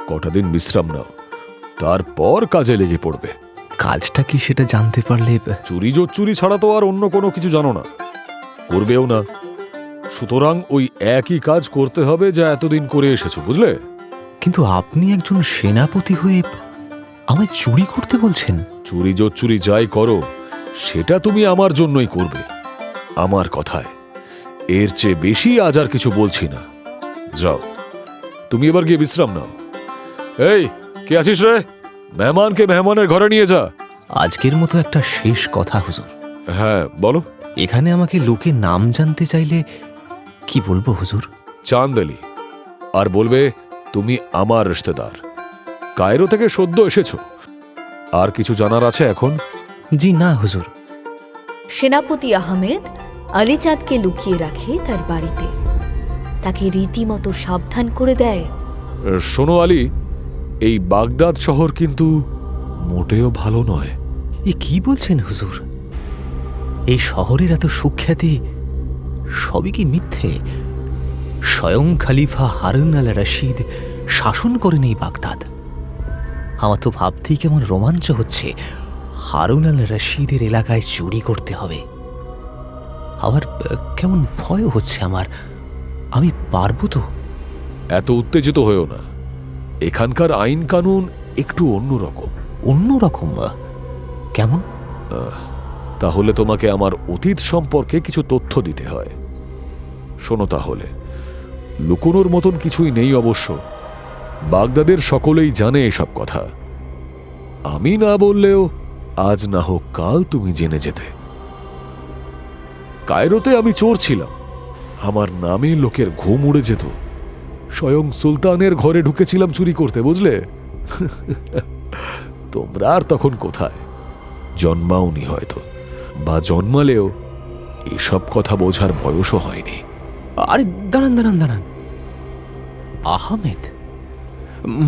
কটা দিন বিশ্রাম নাও, তারপর কাজে লেগে পড়বে। কাজটা কি সেটা জানতে পারলে? চুরি জোচ্চুরি ছাড়া তো আর অন্য কোনো কিছু জানো না, করবেও না। সুতরাং ওই একই কাজ করতে হবে যা এতদিন করে এসেছো, বুঝলে? কিন্তু আপনি একজন সেনাপতি হয়ে আমায় চুরি করতে বলছেন? চুরি জোচ্চুরি যাই করো, সেটা তুমি আমার জন্যই করবে, আমার কথায়। এর চেয়ে বেশি আজ আর কিছু বলছি না। যাও, তুমি এবার গিয়ে বিশ্রাম নাও। এই, কে আছিস রে? মেহমানকে মেহমানের ঘরে নিয়ে যা। আজকের মতো একটা শেষ কথা হুজুর। হ্যাঁ বলো। এখানে আমাকে লোকে নাম জানতে চাইলে কি বলবো হুজুর? চাঁদ আলী। আর বলবে তুমি আমার রিশতেদার, কায়রো থেকে সদ্য এসেছো। আর কিছু জানার আছে এখন? জি না হুজুর। সেনাপতি আহমেদ আলী চাঁদকে লুকিয়ে রাখে তার বাড়িতে, তাকে রীতিমতো সাবধান করে দেয়। শোনো আলী, এই বাগদাদ শহর কিন্তু মোটেও ভালো নয়। এ কি বলছেন হুজুর? এই শহরের এত সুখ্যাতি সবই কি মিথ্যে? স্বয়ং খলিফা হারুন আল রশিদ শাসন করেন এই বাগদাদ। আমার তো ভাবতেই কেমন রোমাঞ্চ হচ্ছে হারুন আল রশিদের এলাকায় চুরি করতে হবে। আবার কেমন ভয় হচ্ছে আমার, আমি পারবো তো? এত উত্তেজিত হয়েও না, এখানকার আইন কানুন একটু অন্যরকম। অন্যরকম কেমন? তাহলে তোমাকে আমার অতীত সম্পর্কে কিছু তথ্য দিতে হয়। শোনো তাহলে, লুকোনোর মতন কিছুই নেই অবশ্য। বাগদাদের সকলেই জানে এসব কথা। আমি না বললেও আজ না হোক কাল তুমি জেনে যেতে। কায়রোতে আমি চোর ছিলাম, আমার নামে লোকের ঘুম উড়ে যেত। স্বয়ং সুলতানের ঘরে ঢুকেছিলাম চুরি করতে, বুঝলে? তোমরা আর তখন কোথায়, জন্মাওনি হয়তো, বা জন্মালেও এসব কথা বোঝার বয়সও হয়নি। আরে দাঁড়ান দাঁড়ান দাঁড়ান, আহমেদ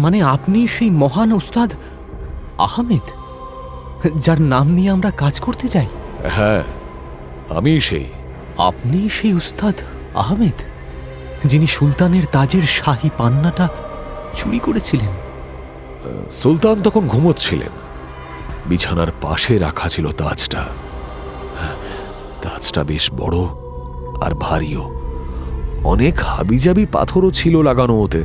মানে আপনি সেই মহান উস্তাদ আহমেদ যার নাম নিয়ে আমরা কাজ করতে যাই? হ্যাঁ, আমি সেই। আপনি সেই উস্তাদ আহমেদ যিনি সুলতানের তাজের শাহী পান্নাটা চুরি করেছিলেন? সুলতান তখন ঘুমোচ্ছিলেন, বিছানার পাশে রাখা ছিল তাজটা। তাজটা বেশ বড় আর ভারীও, অনেক হাবিজাবি পাথরও ছিল লাগানো ওতে।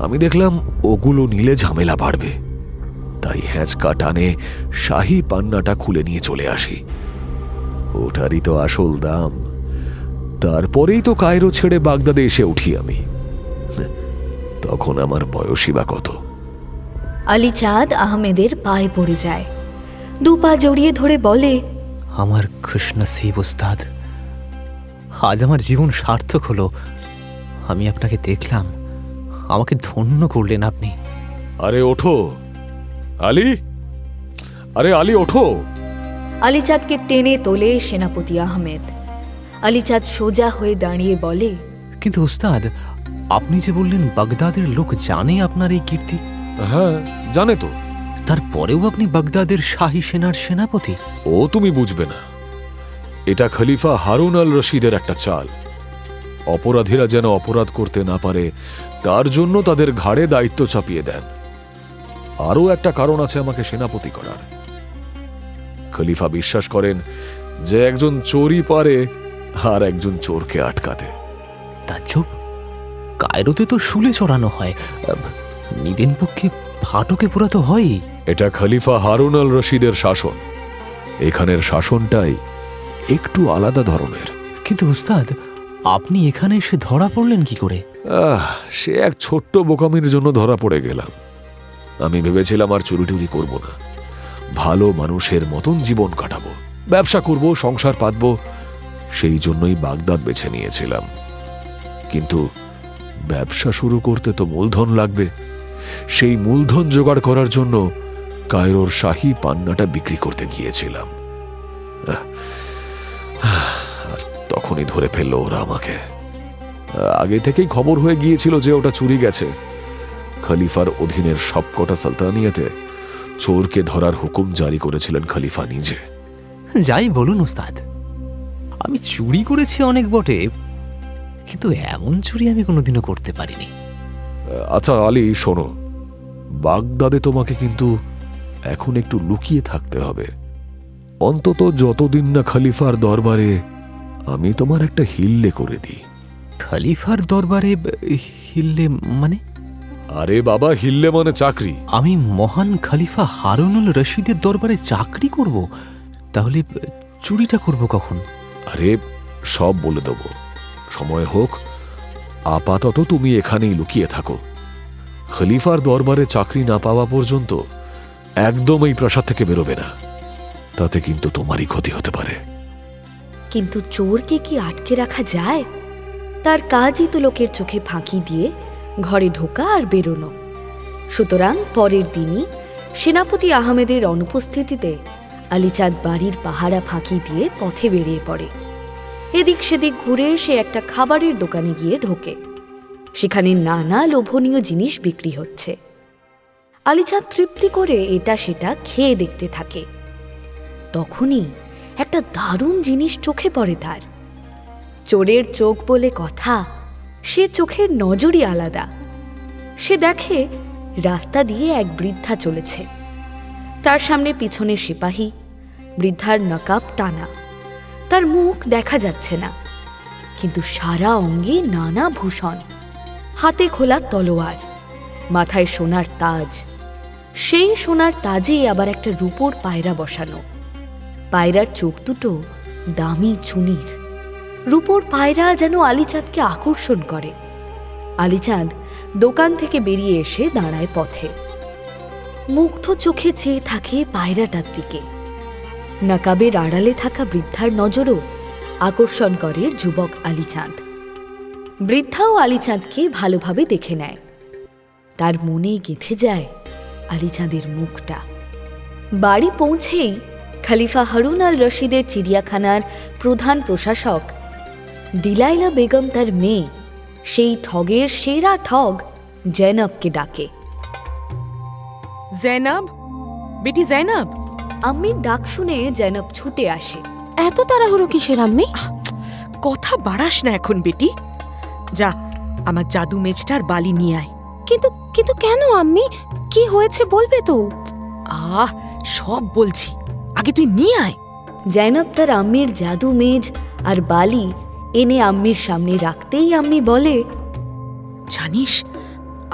আমি দেখলাম ওগুলো নিলে ঝামেলা বাড়বে, তাই হ্যাঁচকা টানে শাহী পান্নাটা খুলে নিয়ে চলে আসি। ওটারই তো আসল দাম। তারপরেই তো কায়রো ছেড়ে বাগদাদে এসে উঠি আমি। তখন আমার বয়সই বা কত। আলী চাঁদ আহমেদের পায়ে পড়ে যায়, দু পা জড়িয়ে ধরে বলে, আমার খুশনসিব উস্তাদ, আজ আমার জীবন সার্থক হলো। আমি আপনাকে দেখলাম, আমাকে ধন্য করলেন আপনি। আরে ওঠো আলী, আরে আলী ওঠো। আলী চাঁদকে টেনে তোলে সেনাপতি আহমেদ। আলী চাঁদ সোজা হয়ে দাঁড়িয়ে বলে, কিন্তু উস্তাদ, আপনি যে বললেন বাগদাদের লোক জানে আপনার এই কীর্তি। হ্যাঁ জানে তো। তারপরেও আপনি বাগদাদের শাহী সেনার সেনাপতি। ও তুমি বুঝবে না, এটা খলিফা হারুন আল রশিদের একটা চাল। অপরাধীরা যেন অপরাধ করতে না পারে তার জন্য তাদের ঘাড়ে দায়িত্ব চাপিয়ে দেন। আরও একটা কারণ আছে আমাকে সেনাপতি করার। খলিফা বিশ্বাস করেন যে একজন চোরই পারে আর একজন চোরকে আটকাতে। তাজ্জব, কায়রোতে তো শুলে চড়ানো হয়, নিদেন পক্ষে ফাটকে পোড়া তো হয়ই। এটা খলিফা হারুন আল রশিদের শাসন। এখানের শাসনটাই একটু আলাদা ধরনের। কিন্তু উস্তাদ, আপনি এখানে এসে ধরা পড়লেন কি করে? সে এক ছোট্ট বোকামির জন্য ধরা পড়ে গেলাম। আমি ভেবেছিলাম আর চুরি টুরি করব না, ভালো মানুষের মতন জীবন কাটাবো, ব্যবসা করব, সংসার পাতব। সেই জন্যই বাগদাদ বেছে নিয়েছিলাম। কিন্তু ব্যবসা শুরু করতে তো মূলধন লাগবে। সেই মূলধন জোগাড় করার জন্য কায়রোর শাহী পান্নাটা বিক্রি করতে গিয়েছিলাম। আর তখনই ধরে ফেললো ওরা আমাকে। আগে থেকেই খবর হয়ে গিয়েছিল যে ওটা চুরি গেছে। খলিফার অধীনের সবকটা সালতানিয়াতে চোরকে ধরার হুকুম জারি করেছিলেন খলিফা নিজে। যাই বলুন উস্তাদ, আমি চুরি করেছি অনেক বটে, কিন্তু এমন চুরি আমি কোনোদিনও করতে পারিনি। আচ্ছা আলী শোনো, বাগদাদে তোমাকে কিন্তু এখন একটু লুকিয়ে থাকতে হবে, অন্তত যতদিন না খলিফার দরবারে আমি তোমার একটা হিল্লে করে দিই। খলিফার দরবারে হিল্লে মানে? আরে বাবা, হিল্লে মানে চাকরি। আমি মহান খলিফা হারুনুল রশিদের দরবারে চাকরি করব? তাহলে চুরিটা করব কখন? আরে সব বলে দেব, সময় হোক। আপাতত তুমি এখানেই লুকিয়ে থাকো। খলিফার দরবারে চাকরি না পাওয়া পর্যন্ত একদম এই প্রাসাদ থেকে বেরোবে না, তাতে কিন্তু তোমারই ক্ষতি হতে পারে। কিন্তু চোরকে কি আটকে রাখা যায়? তার কাজই তো লোকের চোখে ফাঁকি দিয়ে ঘরে ঢোকা আর বেরোনো। সুতরাং পরের দিনই সেনাপতি আহমেদের অনুপস্থিতিতে আলীচাঁদ বাড়ির পাহারা ফাঁকি দিয়ে পথে বেরিয়ে পড়ে। এদিক সেদিক ঘুরে সে একটা খাবারের দোকানে গিয়ে ঢোকে। সেখানে নানা লোভনীয় জিনিস বিক্রি হচ্ছে। আলীচাঁদ তৃপ্তি করে এটা সেটা খেয়ে দেখতে থাকে। তখনই একটা দারুণ জিনিস চোখে পড়ে তার। চোরের চোখ বলে কথা, সে চোখের নজরই আলাদা। সে দেখে রাস্তা দিয়ে এক বৃদ্ধা চলেছে। তার সামনে পিছনে সিপাহী, বৃদ্ধার নকাব টানা। তার মুখ দেখা যাচ্ছে না, কিন্তু সারা অঙ্গে নানা ভূষণ, হাতে খোলা তলোয়ার, মাথায় সোনার তাজ। সেই সোনার তাজে আবার একটা রূপোর পায়রা বসানো। পায়রার চোখ দুটো দামি চুনির। রূপোর পায়রা যেন আলীচাঁদকে আকর্ষণ করে। আলীচাঁদ দোকান থেকে বেরিয়ে এসে দাঁড়ায় পথে। মুগ্ধ চোখে চেয়ে থাকে পায়রাটার দিকে। নাকাবের আড়ালে থাকা বৃদ্ধার নজরও আকর্ষণ করে যুবক আলীচাঁদ। বৃদ্ধাও আলীচাঁদকে ভালোভাবে দেখে নেয়। তার মনে গেঁথে যায় আলীচাঁদের মুখটা। বাড়ি পৌঁছেই খলিফা হারুন আল রশিদের চিড়িয়াখানার প্রধান প্রশাসক ডিলাইলা বেগম তার মেয়ে, সেই ঠগের সেরা ঠগ জৈনবকে ডাকে। জৈনব, বেটি জৈনব। আম্মির ডাক শুনে জৈনব ছুটে আসে। এত তাড়াহুড়ো কিসের আম্মি? কথা বাড়াস না এখন বেটি। যা, আমার জাদু মেজটার বালি নিয়ে আয়। কিন্তু কিন্তু কেন আম্মি? কি হয়েছে বলবে তো? সব বলছি, আগে তুই নিয়ে আয়। জৈনব তার আম্মির জাদু মেজ আর বালি এনে আম্মির সামনে রাখতেই আম্মি বলে, জানিস,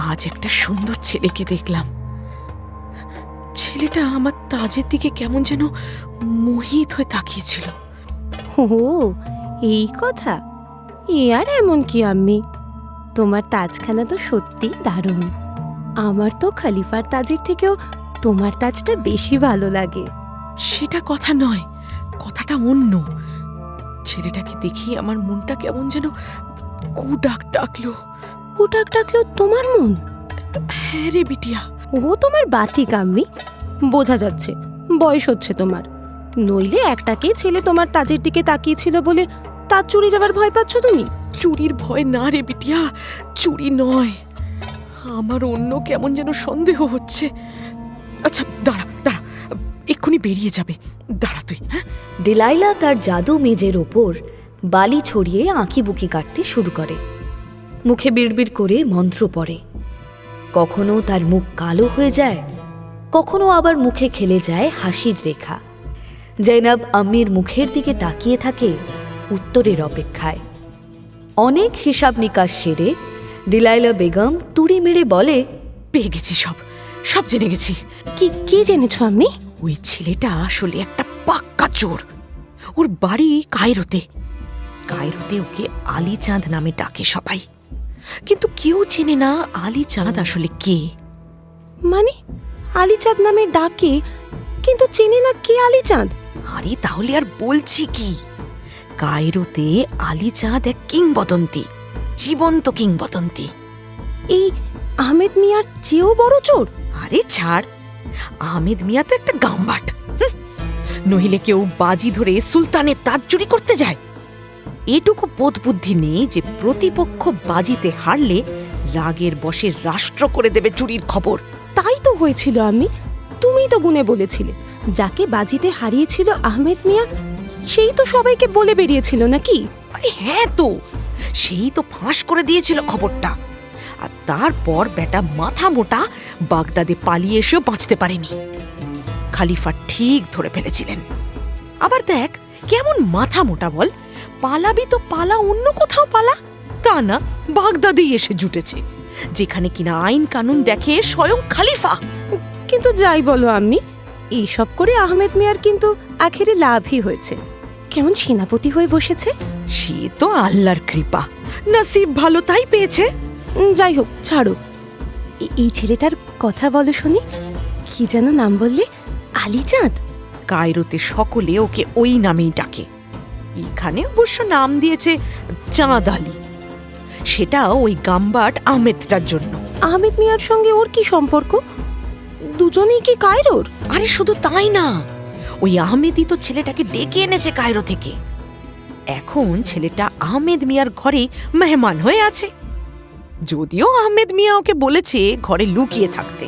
আজ একটা সুন্দর ছেলেকে দেখলাম। ছেলেটা আমার তাজের দিকে কেমন যেন মোহিত হয়ে তাকিয়েছিল। ও, এই কথা? এ আর এমন কি আম্মি, তোমার তাজখানা তো সত্যি দারুণ। আমার তো খলিফার তাজের থেকেও তোমার তাজটা বেশি ভালো লাগে। সেটা কথা নয়, কথাটা অন্য। ছেলেটাকে দেখি আমার মনটা কেমন যেন কুডাক ডাকলো। কুডাক ডাকলো তোমার মন? হ্যাঁ রে বিটিয়া। ও তোমার বাতিক আম্মি, বোঝা যাচ্ছে বয়স হচ্ছে তোমার। নইলে একটাকেই ছেলে তোমার তাজের দিকে তাকিয়েছিল বলে তাজ চুরি যাবার ভয় পাচ্ছ তুমি? চুরির ভয় না রে বিটিয়া, চুরি নয়। আমার অন্য কেমন যেন সন্দেহ হচ্ছে। আচ্ছা দাঁড়া দাঁড়া, এক্ষুনি বেরিয়ে যাবে, দাঁড়া তুই। হ্যাঁ, ডিলাইলা তার জাদু মেজের ওপর বালি ছড়িয়ে আঁকিবুকি কাটতে শুরু করে। মুখে বিড়বিড় করে মন্ত্র পড়ে। কখনো তার মুখ কালো হয়ে যায়, কখনো আবার মুখে খেলে যায় হাসির রেখা। জৈনব আম্মির মুখের দিকে তাকিয়ে থাকে উত্তরের অপেক্ষায়। অনেক হিসাব নিকাশ সেরে ডিলাইলা বেগম তুড়ি মেরে বলে, পেয়ে গেছি, সব সব জেনে গেছি। কি জেনেছ আম্মি? ওই ছেলেটা আসলে একটা পাক্কা চোর। ওর বাড়ি কায়রোতে। কায়রোতে ওকে আলীচাঁদ নামে ডাকে সবাই, কিন্তু কেউ চেনে না আলীচাঁদ আসলে কে। মানে আলীচাঁদ নামে ডাকে, কিন্তু চেনে না কে আলীচাঁদ? আরে তাহলে আর বলছি কি, কায়রোতে আলীচাঁদ এক কিংবদন্তি, জীবন্ত কিংবদন্তি। এই আহমেদ মিয়ার চেয়েও বড় চোর? আরে ছাড়, আহমেদ মিয়া তো একটা গাম্বাট। নহিলে কেউ বাজি ধরে সুলতানের তাজ চুরি করতে যায়? এটুকু বোধ বুদ্ধি নেই যে প্রতিপক্ষ বাজিতে হারলে রাগের বশে রাষ্ট্র করে দেবে চুরির খবর। তাই তো হয়েছিল আম্মি, তুমিই তো গুনে বলেছিলে যাকে বাজিতে হারিয়েছিল আহমেদ মিয়া সেই তো সবাইকে বলে বেরিয়েছিল নাকি? আরে হ্যাঁ তো, সেই তো ফাঁস করে দিয়েছিল খবরটা। আর তারপর বেটা মাথা মোটা বাগদাদে পালিয়ে এসেও বাঁচতে পারেনি। খালিফা ঠিক ধরে ফেলেছিলেন। আবার দেখ কেমন মাথা মোটা বল, পালাবি তো পালা, অন্য কোথাও পালা। তা না, বাগদাদেই এসে জুটেছে, যেখানে কিনা আইন কানুন দেখে স্বয়ং খালিফা। কিন্তু যাই বলো আম্মি, এইসব করে আহমেদ মিয়ার কিন্তু আখেরে লাভই হয়েছে। কেমন সেনাপতি হয়ে বসেছে। সে তো আল্লাহর কৃপা, নসিব ভালো তাই পেয়েছে। যাই হোক ছাড়ো, এই ছেলেটার কথা বলো শুনি। কি যেন নাম বললে? আলীচাঁদ? কায়রোতে সকলে ওকে ওই নামেই ডাকে। এখানে অবশ্য নাম দিয়েছে চাঁদ আলী, সেটাও ওই গাম্বাট আহমেদটার জন্য। আহমেদ মিয়ার সঙ্গে ওর কি সম্পর্ক? দুজনেই কি কায়রোর? আরে শুধু তাই না, ওই আহমেদই তো ছেলেটাকে ডেকে এনেছে কায়রো থেকে। এখন ছেলেটা আহমেদ মিয়ার ঘরে মেহমান হয়ে আছে। যদিও আহমেদ মিয়া ওকে বলেছে ঘরে লুকিয়ে থাকতে,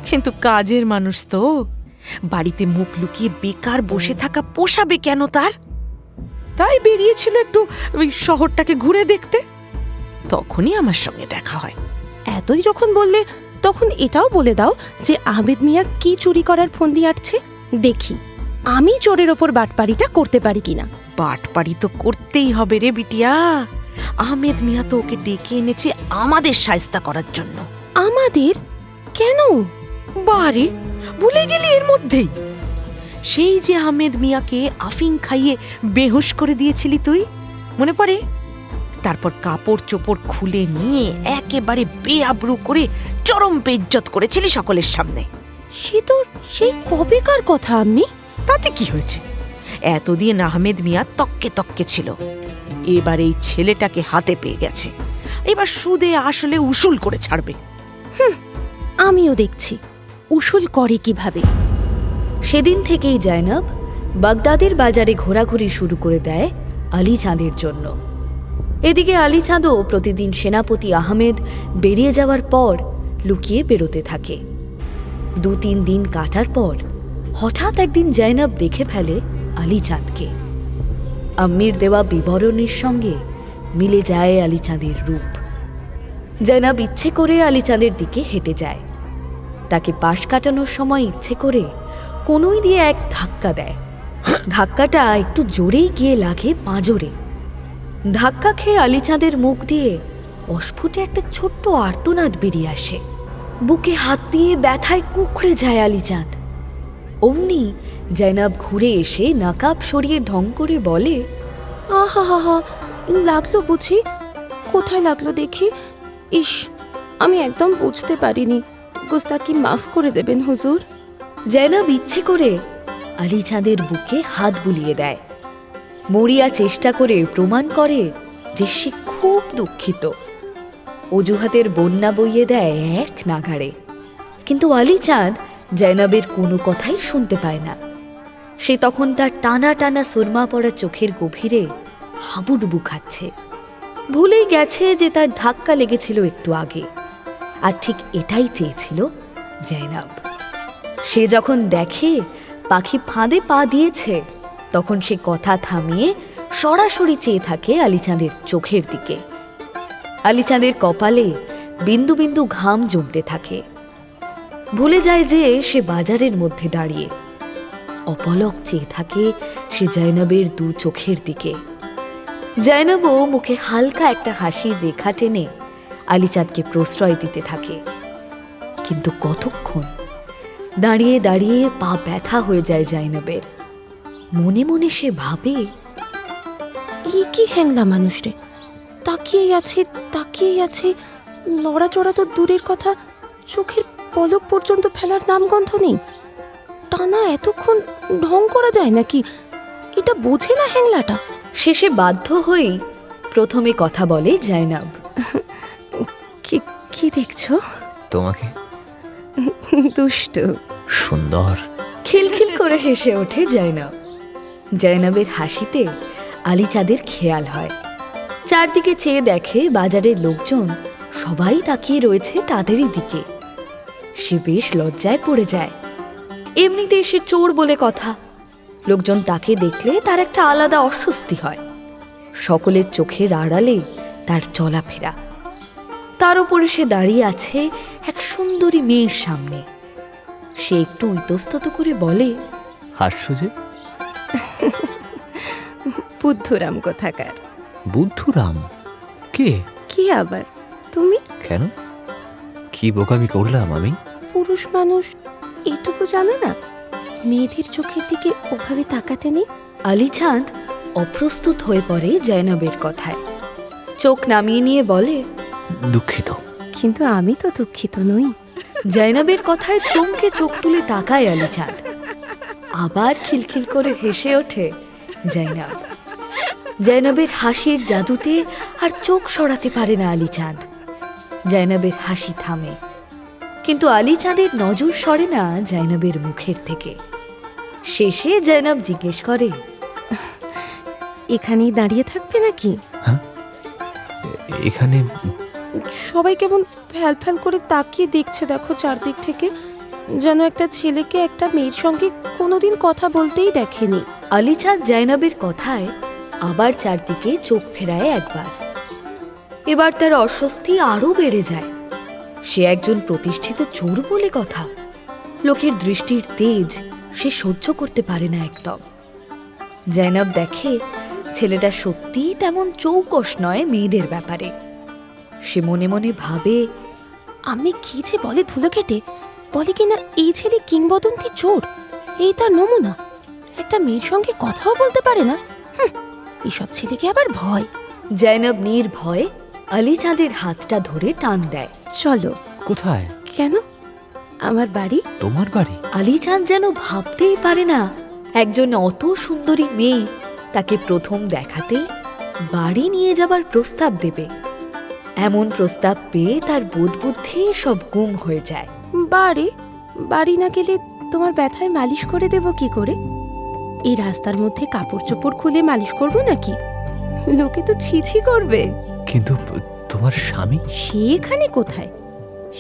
কিন্তু কাজের মানুষ তো, বাড়িতে মুখ লুকিয়ে বেকার বসে থাকা পোষাবে কেন তার? তাই বেরিয়েছিল একটু ওই শহরটাকে ঘুরে দেখতে। তখনই আমার সঙ্গে দেখা হয়। এতই যখন বললে তখন এটাও বলে দাও যে আহমেদ মিয়া কি চুরি করার ফন্দি আটছে, দেখি আমি চোরের ওপর বাটপাড়িটা করতে পারি কিনা। বাটপাড়ি তো করতেই হবে রে বিটিয়া। আহমেদ মিয়া তো ওকে ডেকে এনেছে আমাদের শায়েস্তা করার জন্য। আমাদের? কেন? বারে ভুলে গেলি এর মধ্যেই? সেই যে আহমেদ মিয়াকে আফিং খাইয়ে বেহুশ করে দিয়েছিলি তুই, মনে পড়ে? তারপর কাপড় চোপড় খুলে নিয়ে একেবারে বেআব্রু করে চরম বেইজ্জত করেছিলি সকলের সামনে। সে তো সেই কবেকার কথা আম্মি। তাতে কি হয়েছে? এতদিন আহমেদ মিয়া তককে তককে ছিল, এবার এই ছেলেটাকে হাতে পেয়ে গেছে, এবার সুদে আসলে উসুল করে ছাড়বে। আমিও দেখছি উসুল করে কিভাবে। সেদিন থেকেই জাইনাব বাগদাদের বাজারে ঘোরাঘুরি শুরু করে দেয় আলী চাঁদের জন্য। এদিকে আলী চাঁদও প্রতিদিন সেনাপতি আহমেদ বেরিয়ে যাওয়ার পর লুকিয়ে বেরোতে থাকে। 2-3 দিন কাটার পর হঠাৎ একদিন জাইনাব দেখে ফেলে আলী চাঁদকে। আম্মির দেওয়া বিবরণের সঙ্গে মিলে যায় আলী চাঁদের রূপ। জাইনাব ইচ্ছে করে আলী চাঁদের দিকে হেঁটে যায়। তাকে পাশ কাটানোর সময় ইচ্ছে করে কোনোই দিয়ে এক ধাক্কা দেয়। ধাক্কাটা একটু জোরেই গিয়ে লাগে পাঁজরে। ধাক্কা খেয়ে আলী চাঁদের মুখ দিয়ে অস্ফুটে একটা ছোট্ট আর্তনাদ বেরিয়ে আসে। বুকে হাত দিয়ে ব্যথায় কুঁকড়ে যায় আলী চাঁদ। অমনি জাইনাব ঘুরে এসে নাকাব সরিয়ে ঢং করে বলে, আহা হা হা, লাগলো বুঝি? কোথায় লাগলো দেখি? ইস, আমি একদম বুঝতে পারিনি, গোস্তাকি মাফ করে দেবেন হুজুর। জাইনাব ইচ্ছে করে আলী চাঁদের বুকে হাত বুলিয়ে দেয়। মরিয়া চেষ্টা করে প্রমাণ করে যে সে খুব দুঃখিত। অজুহাতের বন্যা বইয়ে দেয় এক নাগাড়ে। কিন্তু আলী চাঁদ জাইনাবের কোনো কথাই শুনতে পায় না। সে তখন তার টানা টানা সুরমা পড়া চোখের গভীরে হাবুডুবু খাচ্ছে। ভুলেই গেছে যে তার ধাক্কা লেগেছিল একটু আগে, আর ঠিক এটাই চেয়েছিল জাইনাব। সে যখন দেখে পাখি ফাঁদে পা দিয়েছে, তখন সে কথা থামিয়ে সরাসরি চেয়ে থাকে আলী চাঁদের চোখের দিকে। আলী চাঁদের কপালে বিন্দু বিন্দু ঘাম জমতে থাকে। ভুলে যায় যে সে বাজারের মধ্যে দাঁড়িয়ে। অপলক চেয়ে থাকে সে জাইনাবের 2 চোখের দিকে। জাইনাবও মুখে হালকা একটা হাসির রেখা টেনে আলী চাঁদকে প্রশ্রয় দিতে থাকে। কিন্তু কতক্ষণ? দাঁড়িয়ে দাঁড়িয়ে পা ব্যথা হয়ে যায় জাইনাবের। মনে মনে সে ভাবে, এই কি হ্যাংলা মানুষ রে, তাকিয়েই আছে, লড়াচড়া তো দূরের কথা, চোখের পলক পর্যন্ত ফেলার নামগন্ধ নেই। টানা এতক্ষণ ঢং করা যায় নাকি? এটা বোঝে না হ্যাংলাটা। শেষে বাধ্য হয়েই প্রথমে কথা বলে জাইনাব। কি দেখছো? তোমাকে। দুষ্টু, সুন্দর। খিলখিল করে হেসে ওঠে জাইনাব। জাইনাবের হাসিতে আলী চাঁদের খেয়াল হয়। চারদিকে চেয়ে দেখে বাজারের লোকজন সবাই তাকিয়ে রয়েছে তাদেরই দিকে। সে বেশ লজ্জায় পড়ে যায়। এমনিতে সে চোর বলে কথা, লোকজন তাকে দেখলে তার একটা আলাদা অস্বস্তি হয়। সকলের চোখের আড়ালে তার চলাফেরা। তার উপরে সে দাঁড়িয়ে আছে এক সুন্দরী মেয়ের সামনে। সে একটু ইতস্তত করে বলে, হাস্য যে। বুদ্ধুরাম কোথাকার। বুদ্ধুরাম? কে? কি আবার তুমি? কেন, কি বোকামি করলাম আমি? পুরুষ মানুষ এইটুকু জানে না মেয়েদের চোখের দিকে ওভাবে তাকাতে নেই। আলী চাঁদ অপ্রস্তুত হয়ে পড়ে জাইনাবের কথায়। চোখ নামিয়ে নিয়ে বলে, দুঃখিত। কিন্তু আমি তো দুঃখিত নই। জাইনাবের কথায় চমকে চোখ তুলে তাকায় আলী চাঁদ। আবার খিলখিল করে হেসে ওঠে জাইনাব। জয়নবের হাসির জাদুতে আর চোখ সরাতে পারে না আলী চাঁদ। জয়নবের হাসি থামে, কিন্তু আলী চাঁদের নজর সরে না জয়নবের মুখের থেকে। শেষে জয়নব জিজ্ঞেস করে, এখানেই দাঁড়িয়ে থাকবে নাকি? এখানে সবাই কেমন ফ্যাল ফ্যাল করে তাকিয়ে দেখছে দেখো চারদিক থেকে, যেন একটা ছেলেকে একটা মেয়ের সঙ্গে কোনোদিন কথা বলতেই দেখেনি। আলী চাঁদ জয়নবের কথায় আবার চারদিকে চোখ ফেরায় একবার। এবার তার অস্বস্তি আরও বেড়ে যায়। সে একজন প্রতিষ্ঠিত চোর বলে কথা। লোকের দৃষ্টির তেজ সে সহ্য করতে পারে না একদম। জয়নব দেখে ছেলেটা সত্যিই তেমন চৌকস নয় মেয়েদের ব্যাপারে। সে মনে মনে ভাবে, আমি কি যে বলে ধুলো কেটে, বলে কিনা এই ছেলে কিংবদন্তি চোর, এই তার নমুনা। একটা মেয়ের সঙ্গে কথাও বলতে পারে না। এসব ছেলেকে আবার ভয়। জয়নব নির্ভয়ে আলী চাঁদের হাতটা ধরে টান দেয়। চলো। কোথায়? কেন? আমার বাড়ি। তোমার বাড়ি? আলী চাঁদ যেন ভাবতেই পারে না একজন অত সুন্দরী মেয়ে তাকে প্রথম দেখাতেই বাড়ি নিয়ে যাবার প্রস্তাব দেবে। এমন প্রস্তাব পেয়ে তার বোধবুদ্ধি সব গুম হয়ে যায়। বাড়ি না গেলে তোমার ব্যথায় মালিশ করে দেব কি করে? এই রাস্তার মধ্যে কাপড় চোপড় খুলে মালিশ করব নাকি? লোকে তো ছিছি করবে। কিন্তু তোমার স্বামী? সে এখানে কোথায়?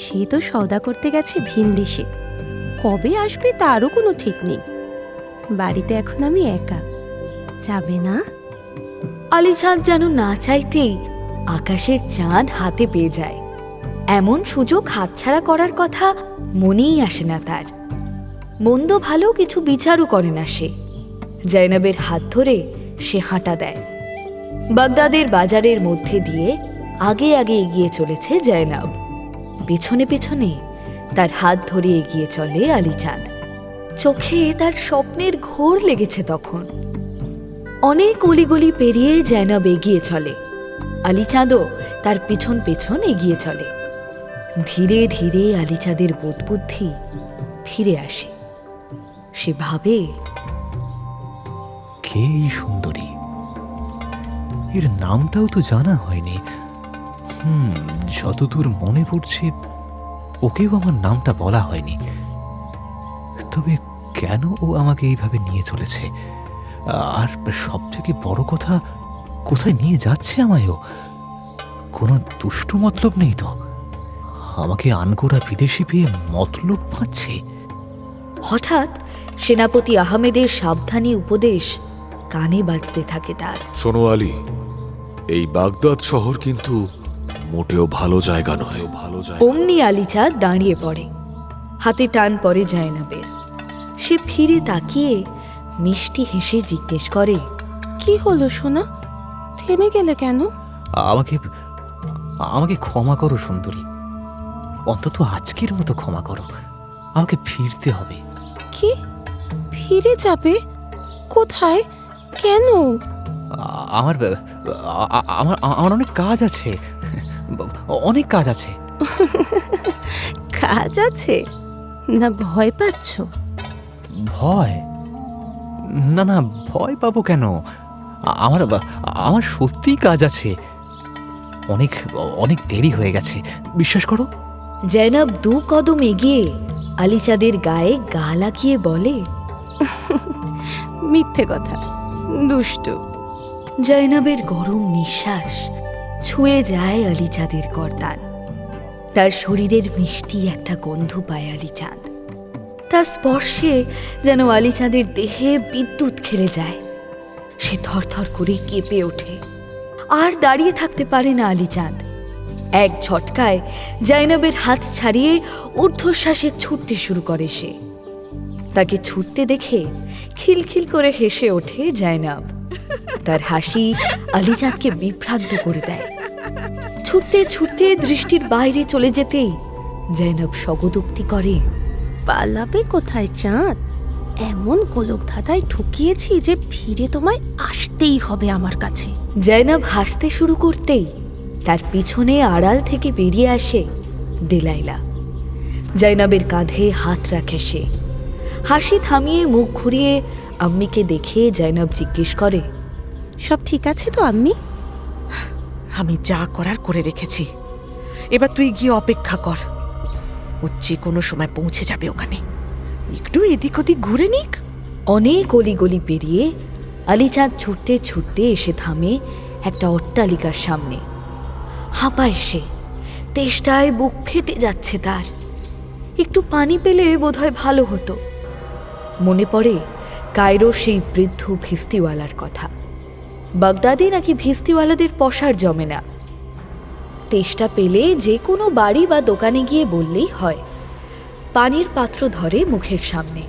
সে তো সওদা করতে গেছে ভিন দেশে। কবে আসবে তারও কোনো ঠিক নেই। বাড়িতে এখন আমি একা। যাবে না? আলী চাঁদ যেন না চাইতেই আকাশের চাঁদ হাতে পেয়ে যায়। এমন সুযোগ হাতছাড়া করার কথা মনেই আসে না তার। মন্দ ভালো কিছু বিচারও করে না সে। জয়নবের হাত ধরে সে হাঁটা দেয়। বাগদাদের বাজারের মধ্যে দিয়ে আগে আগে এগিয়ে চলেছে জয়নব। পেছনে পেছনে তার হাত ধরে এগিয়ে চলে আলী চাঁদ। চোখে তার স্বপ্নের ঘোর লেগেছে তখন। অনেক অলিগলি পেরিয়ে জয়নব এগিয়ে চলে। আলী চাঁদও তার পিছন পেছন এগিয়ে চলে। ধীরে ধীরে আলী চাঁদের বোধবুদ্ধি ফিরে আসে। সে ভাবে, কে এই সুন্দরী? এর নামটাও তো জানা হয়নি। যতদূর মনে পড়ছে ওকেও আমার নামটা বলা হয়নি। তবে কেন ও আমাকে এইভাবে নিয়ে চলেছে? আর সব থেকে বড় কথা, কোথায় নিয়ে যাচ্ছে আমায়ও? কোনো দুষ্টু মতলব নেই তো? আমাকে আনগোড়া বিদেশি পেয়ে মতলব পাচ্ছে। হঠাৎ সেনাপতি আহমেদের সাবধানী উপদেশ কানে বাজতে থাকে তার। শোনো আলী, এই বাগদাদ শহর কিন্তু মোটেও ভালো জায়গা নয়। অমনি আলী চাঁদ দাঁড়িয়ে পড়ে। হাতে টান পড়ে জয়নবের। সে ফিরে তাকিয়ে মিষ্টি হেসে জিজ্ঞেস করে, কি হলো সোনা? থেমে গেলে কেন? আমাকে ক্ষমা করো সুন্দরী। অন্তত আজকের মতো ক্ষমা করো। আমাকে ফিরতে হবে। কি? ফিরে যাবে? কোথায়? কেন? আমার অনেক কাজ আছে। অনেক কাজ আছে। কাজ আছে? না ভয় পাচ্ছ? ভয়? না, ভয় পাবো কেন? আমার সত্যিই কাজ আছে। অনেক দেরি হয়ে গেছে, বিশ্বাস করো। জয়নব 2 কদম এগিয়ে আলী চাঁদের গায়ে গা লাগিয়ে বলে, মিথ্যে কথা, দুষ্টু। জয়নবের গরম নিঃশ্বাস ছুঁয়ে যায় আলী চাঁদের গর্দান। তার শরীরের মিষ্টি একটা গন্ধ পায় আলী চাঁদ। তার স্পর্শে যেন আলী চাঁদের দেহে বিদ্যুৎ খেলে যায়। সে থরথর করে কেঁপে ওঠে। আর দাঁড়িয়ে থাকতে পারে না আলী চাঁদ। এক ঝটকায় জয়নবের হাত ছাড়িয়ে ঊর্ধ্বশ্বাসে ছুটতে শুরু করে সে। তাকে ছুটতে দেখে খিলখিল করে হেসে ওঠে জয়নব। তার হাসি আলী চাঁদকে বিভ্রান্ত করে দেয়। ছুটতে ছুটতে দৃষ্টির বাইরে চলে যেতেই জয়নব স্বগদোক্তি করে, পালাবে কোথায় চাঁদ? এমন গোলক ধাঁধায় ঠকিয়েছি যে ফিরে তোমায় আসতেই হবে আমার কাছে। জয়নব হাসতে শুরু করতেই তার পিছনে আড়াল থেকে বেরিয়ে আসে দেলাইলা। জয়নবের কাঁধে হাত রাখে সে। হাসি থামিয়ে মুখ ঘুরিয়ে আম্মিকে দেখে জয়নব জিজ্ঞেস করে, সব ঠিক আছে তো আম্মি? আমি যা করার করে রেখেছি, এবার তুই গিয়ে অপেক্ষা কর। ও যে কোনো সময় পৌঁছে যাবে ওখানে, একটু এদিক ওদিক ঘুরে নিক। অনেক অলিগলি পেরিয়ে আলীচাঁদ ছুটতে ছুটতে এসে থামে একটা অট্টালিকার সামনে। হাঁপায় সে, তেষ্টায় বুক ফেটে যাচ্ছে তার। একটু পানি পেলে বোধহয় ভালো হতো। মনে পড়ে কায়রোর সেই বৃদ্ধ ভিস্তিওয়ালার কথা। বাগদাদে নাকি ভিস্তিওয়ালাদের পসার জমে না। তেষ্টা পেলে যে কোনো বাড়ি বা দোকানে গিয়ে বললেই হয়। পানির পাত্র ধরে মুখের সামনে।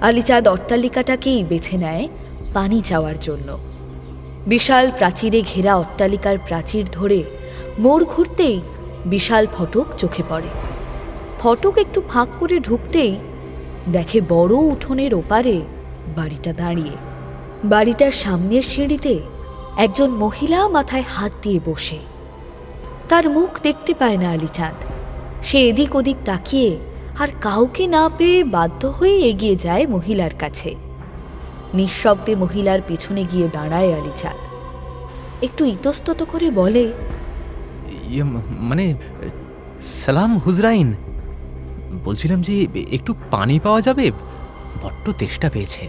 আলীচাঁদ অট্টালিকাটাকেই বেছে নেয় পানি চাওয়ার জন্য। বিশাল প্রাচীরে ঘেরা অট্টালিকার প্রাচীর ধরে মোড় ঘুরতেই বিশাল ফটক চোখে পড়ে। ফটক একটু ফাঁক করে ঢুকতেই দেখে বড় উঠোনের ওপারে বাড়িটা দাঁড়িয়ে। বাড়িটার সামনের সিঁড়িতে একজন মহিলা মাথায় হাত দিয়ে বসে। তার মুখ দেখতে পায় না আলীচাঁদ। সে এদিক ওদিক তাকিয়ে আর কাউকে না পেয়ে বাধ্য হয়ে এগিয়ে যায় মহিলার কাছে। নিঃশব্দে মহিলার পিছনে গিয়ে দাঁড়ায় আলীচাঁদ। একটু ইতস্তত করে বলে, মানে সালাম হুজরাইন, বলছিলাম যে একটু পানি পাওয়া যাবে, বড্ড তেষ্টা পেয়েছে।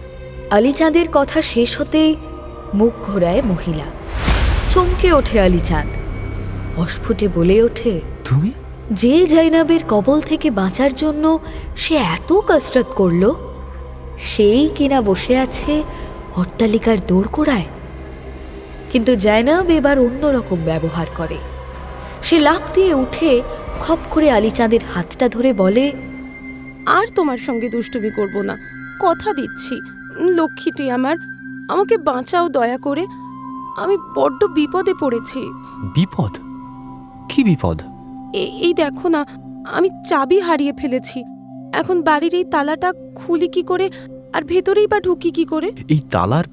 আলীচাঁদের কথা শেষ হতেই মুখ ঘোরায় মহিলা। চমকে ওঠে আলীচাঁদ। অস্ফুটে বলে ওঠে, তুমি? যে জাইনাবের কবল থেকে বাঁচার জন্য সে এত কসরত করল, সেই কিনা বসে আছে অট্টালিকার দোরগোড়ায়। কিন্তু জাইনাব এবার অন্যরকম ব্যবহার করে। সে লাফ দিয়ে উঠে খপ করে আলীচাঁদের হাতটা ধরে বলে, আর তোমার সঙ্গে দুষ্টুমি করব না, কথা দিচ্ছি। লক্ষ্মীটি আমার, আমাকে বাঁচাও দয়া করে। আমি বড্ড বিপদে পড়েছি। বিপদ? কি বিপদ? এই দেখো না, আমি চাবি হারিয়ে ফেলেছি। এখন বাড়ির এই তালাটা খুলি কি করে, আর ভেতরেই বা ঢুকি কি করে? এই তালার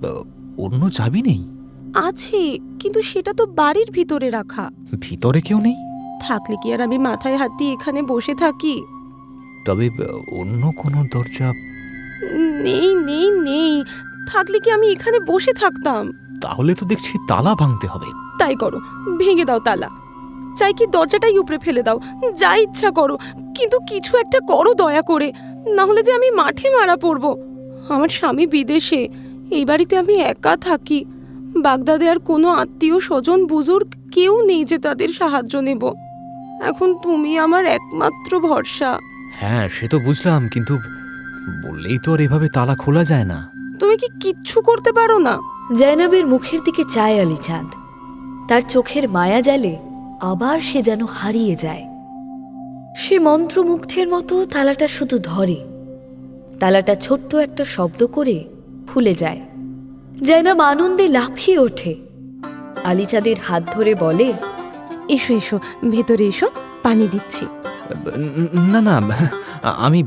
অন্য চাবি নেই? আছে, কিন্তু সেটা তো বাড়ির ভিতরে রাখা। ভিতরে কেউ নেই? থাকলে কি আর আমি মাথায় হাত দিয়ে এখানে বসে থাকি? তবে অন্য কোনো দরজা? নেই নেই নেই, থাকলে কি আমি এখানে বসে থাকতাম? তাহলে তো দেখছি তালা ভাঙতে হবে। তাই করো, ভেঙে দাও তালা। চাই কি দরজাটাই উপরে ফেলে দাও, যা ইচ্ছা করো, কিন্তু কিছু একটা করো দয়া করে, না হলে যে আমি মাঠে মারা পড়ব। আমার স্বামী বিদেশে, এই বাড়িতে আমি একা থাকি। বাগদাদে আর কোনো আত্মীয় স্বজন বুজুর্গ কেউ নেই যে তাদের সাহায্য নেব। এখন তুমি আমার একমাত্র ভরসা। হ্যাঁ, সে তো বুঝলাম, কিন্তু বললেই তো আর এভাবে তালা খোলা যায় না। তুমি কি কিচ্ছু করতে পারো না? জাইনাবের মুখের দিকে চায় আলীচাঁদ। তার চোখের মায়া জালে আবার সে যেন হারিয়ে যায়। সে মন্ত্রমুগ্ধের মতো তালাটা শুধু ধরে। তালাটা ছোট্ট একটা শব্দ করে খুলে যায়। জাইনাব আনন্দে লাফিয়ে ওঠে। আলীচাঁদের হাত ধরে বলে, এসো এসো, ভেতরে এসো, পানি দিচ্ছি। না না, আমি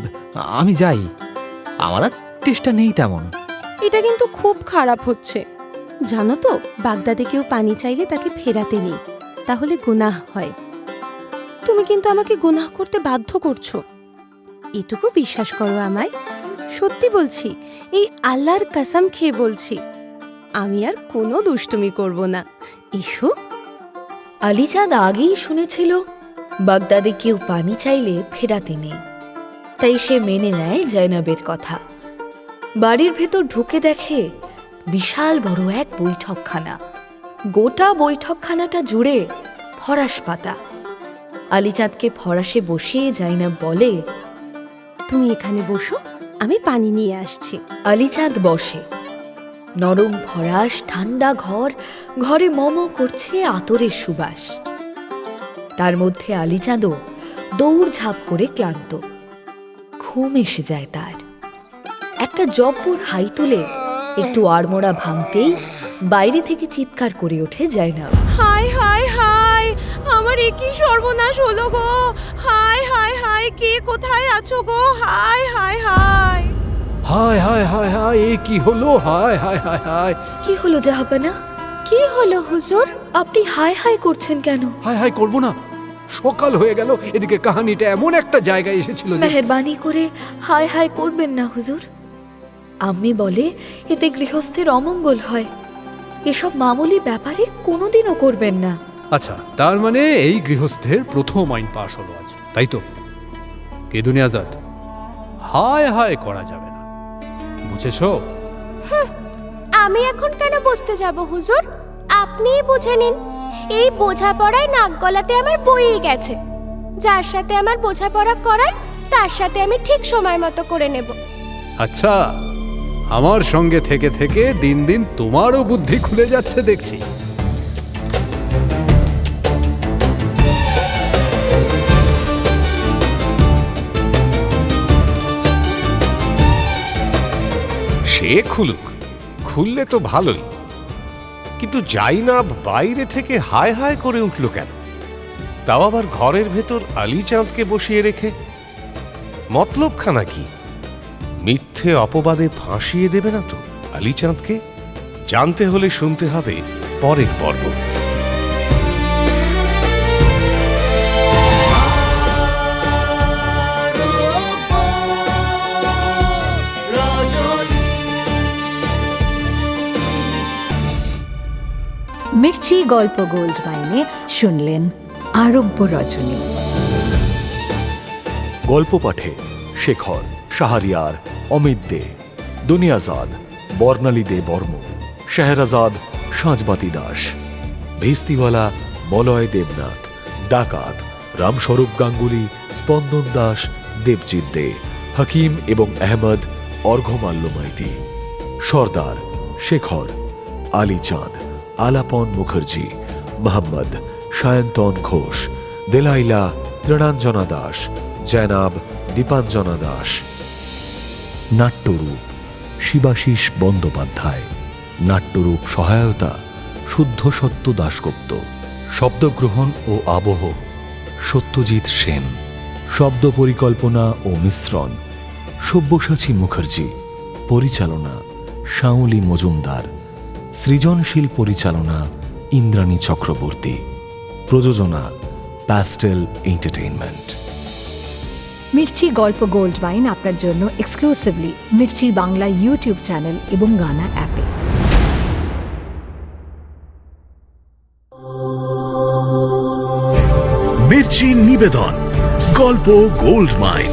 আমি যাই, আমার আর তেষ্টা নেই তেমন। এটা কিন্তু খুব খারাপ হচ্ছে, জানো তো? বাগদাদে কেউ পানি চাইলে তাকে ফেরাতে নেই, তাহলে গুনাহ হয়। তুমি কিন্তু আমাকে গুনাহ করতে বাধ্য করছো। এটুকু বিশ্বাস করো আমায়, সত্যি বলছি, এই আল্লাহর কসম খেয়ে বলছি, আমি আর কোনো দুষ্টুমি করব না। এসো। আলীচাঁদ আগেই শুনেছিল বাগদাদে কেউ পানি চাইলে ফেরাতে নেই, তাই সে মেনে নেয় জাইনাবের কথা। বাড়ির ভেতর ঢুকে দেখে বিশাল বড় এক বৈঠকখানা। গোটা বৈঠকখানাটা জুড়ে ফরাশ পাতা। আলীচাঁদকে ফরাশে বসিয়ে জাইনাব বলে, তুমি এখানে বসো, আমি পানি নিয়ে আসছি। আলীচাঁদ বসে। নরম ফরাশ, ঠান্ডা ঘর, ঘরে মম করছে আতরের সুবাস। তার মধ্যে আলীচাঁদও দৌড়ঝাঁপ করে ক্লান্ত। ঘুম এসে যায় তার। একটা জব্বর হাই তুলে একটু আড়মোড়া ভাঙতেই বাইরে থেকে চিৎকার করে ওঠে জাইনাব, হায় হায় হায়, আমার একই সর্বনাশ হলো গো! হায় হায় হায়, কে কোথায় আছো গো? হায় হায় হায় হায় হায় হায় হায়, এ কি হলো? হায় হায় হায় হায়। কি হলো জাহাপানা? কি হলো হুজুর? আপনি হায় হায় করছেন কেন? হায় হায় করবো না, সকাল হয়ে গেল, এদিকে কাহিনীটা এমন একটা জায়গায় এসেছিল যে। মেহেরবানি করে হায় হায় করবেন না হুজুর। আম্মি বলে এতে গৃহস্থের অমঙ্গল হয়। এসব মামুলি ব্যাপারে কোনোদিনও করবেন না। আচ্ছা, তার মানে এই গৃহস্থের প্রথম আইন পাশ হলো আজ, তাই তো? কে দুনিয়াজাত, হায় হায় করা যাবে না, বুঝেছো? আমি এখন কেন বসতে যাব হুজুর? আপনিই বুঝে নিন। এই বোঝাপড়ায় নাক গলাতে আমার বইই গেছে। যার সাথে আমার বোঝাপড়া করার, তার সাথে আমি ঠিক সময় মতো করে নেব। আচ্ছা, আমার সঙ্গে থেকে থেকে দিন দিন তোমারও বুদ্ধি খুলে যাচ্ছে দেখছি। সে খুলুক, খুললে তো ভালোই, কিন্তু জাইনাব বাইরে থেকে হায় হায় করে উঠল কেন? তাও আবার ঘরের ভেতর আলীচাঁদকে বসিয়ে রেখে। মতলবখানা কি? মিথ্যে অপবাদে ফাঁসিয়ে দেবে না তো আলীচাঁদকে? জানতে হলে শুনতে হবে পরের পর্ব। মির্চি গল্প গোল্ড মাইনে শুনলেন আরব্য রজনী। গল্প পাঠে শেখর, শাহরিয়ার, অমিত দে, দুনিয়াজাদ, বর্ণালী দে বর্ম, শেহরাজাদ, সাঁজবাতি দাস, ভেস্তিওয়ালা, মলয় দেবনাথ, ডাকাত, রামস্বরূপ গাঙ্গুলি, স্পন্দন দাস, দেবজিৎ দে, হাকিম এবং আহমদ, অর্ঘ্যমাল্য মাইতি, সর্দার, শেখর, আলীচাঁদ, আলাপন মুখার্জি, মোহাম্মদ, সায়ন্তন ঘোষ, দেলাইলা, তৃণাঞ্জনা দাস, জয়নাব, দীপাঞ্জনা দাস। নাট্যরূপ শিবাশিস বন্দ্যোপাধ্যায়, নাট্যরূপ সহায়তা শুদ্ধ সত্য দাশগুপ্ত, শব্দগ্রহণ ও আবহ সত্যজিৎ সেন, শব্দ পরিকল্পনা ও মিশ্রণ সব্যসাচী মুখার্জি, পরিচালনা শাওলি মজুমদার, সৃজনশীল পরিচালনা ইন্দ্রাণী চক্রবর্তী, প্রযোজনা প্যাস্টেল এন্টারটেইনমেন্ট। মির্চি গল্প গোল্ড মাইন আপনার জন্য exclusively Mirchi Bangla YouTube channel এবং গানা অ্যাপে। মির্চি নিবেদন গল্প গোল্ড মাইন।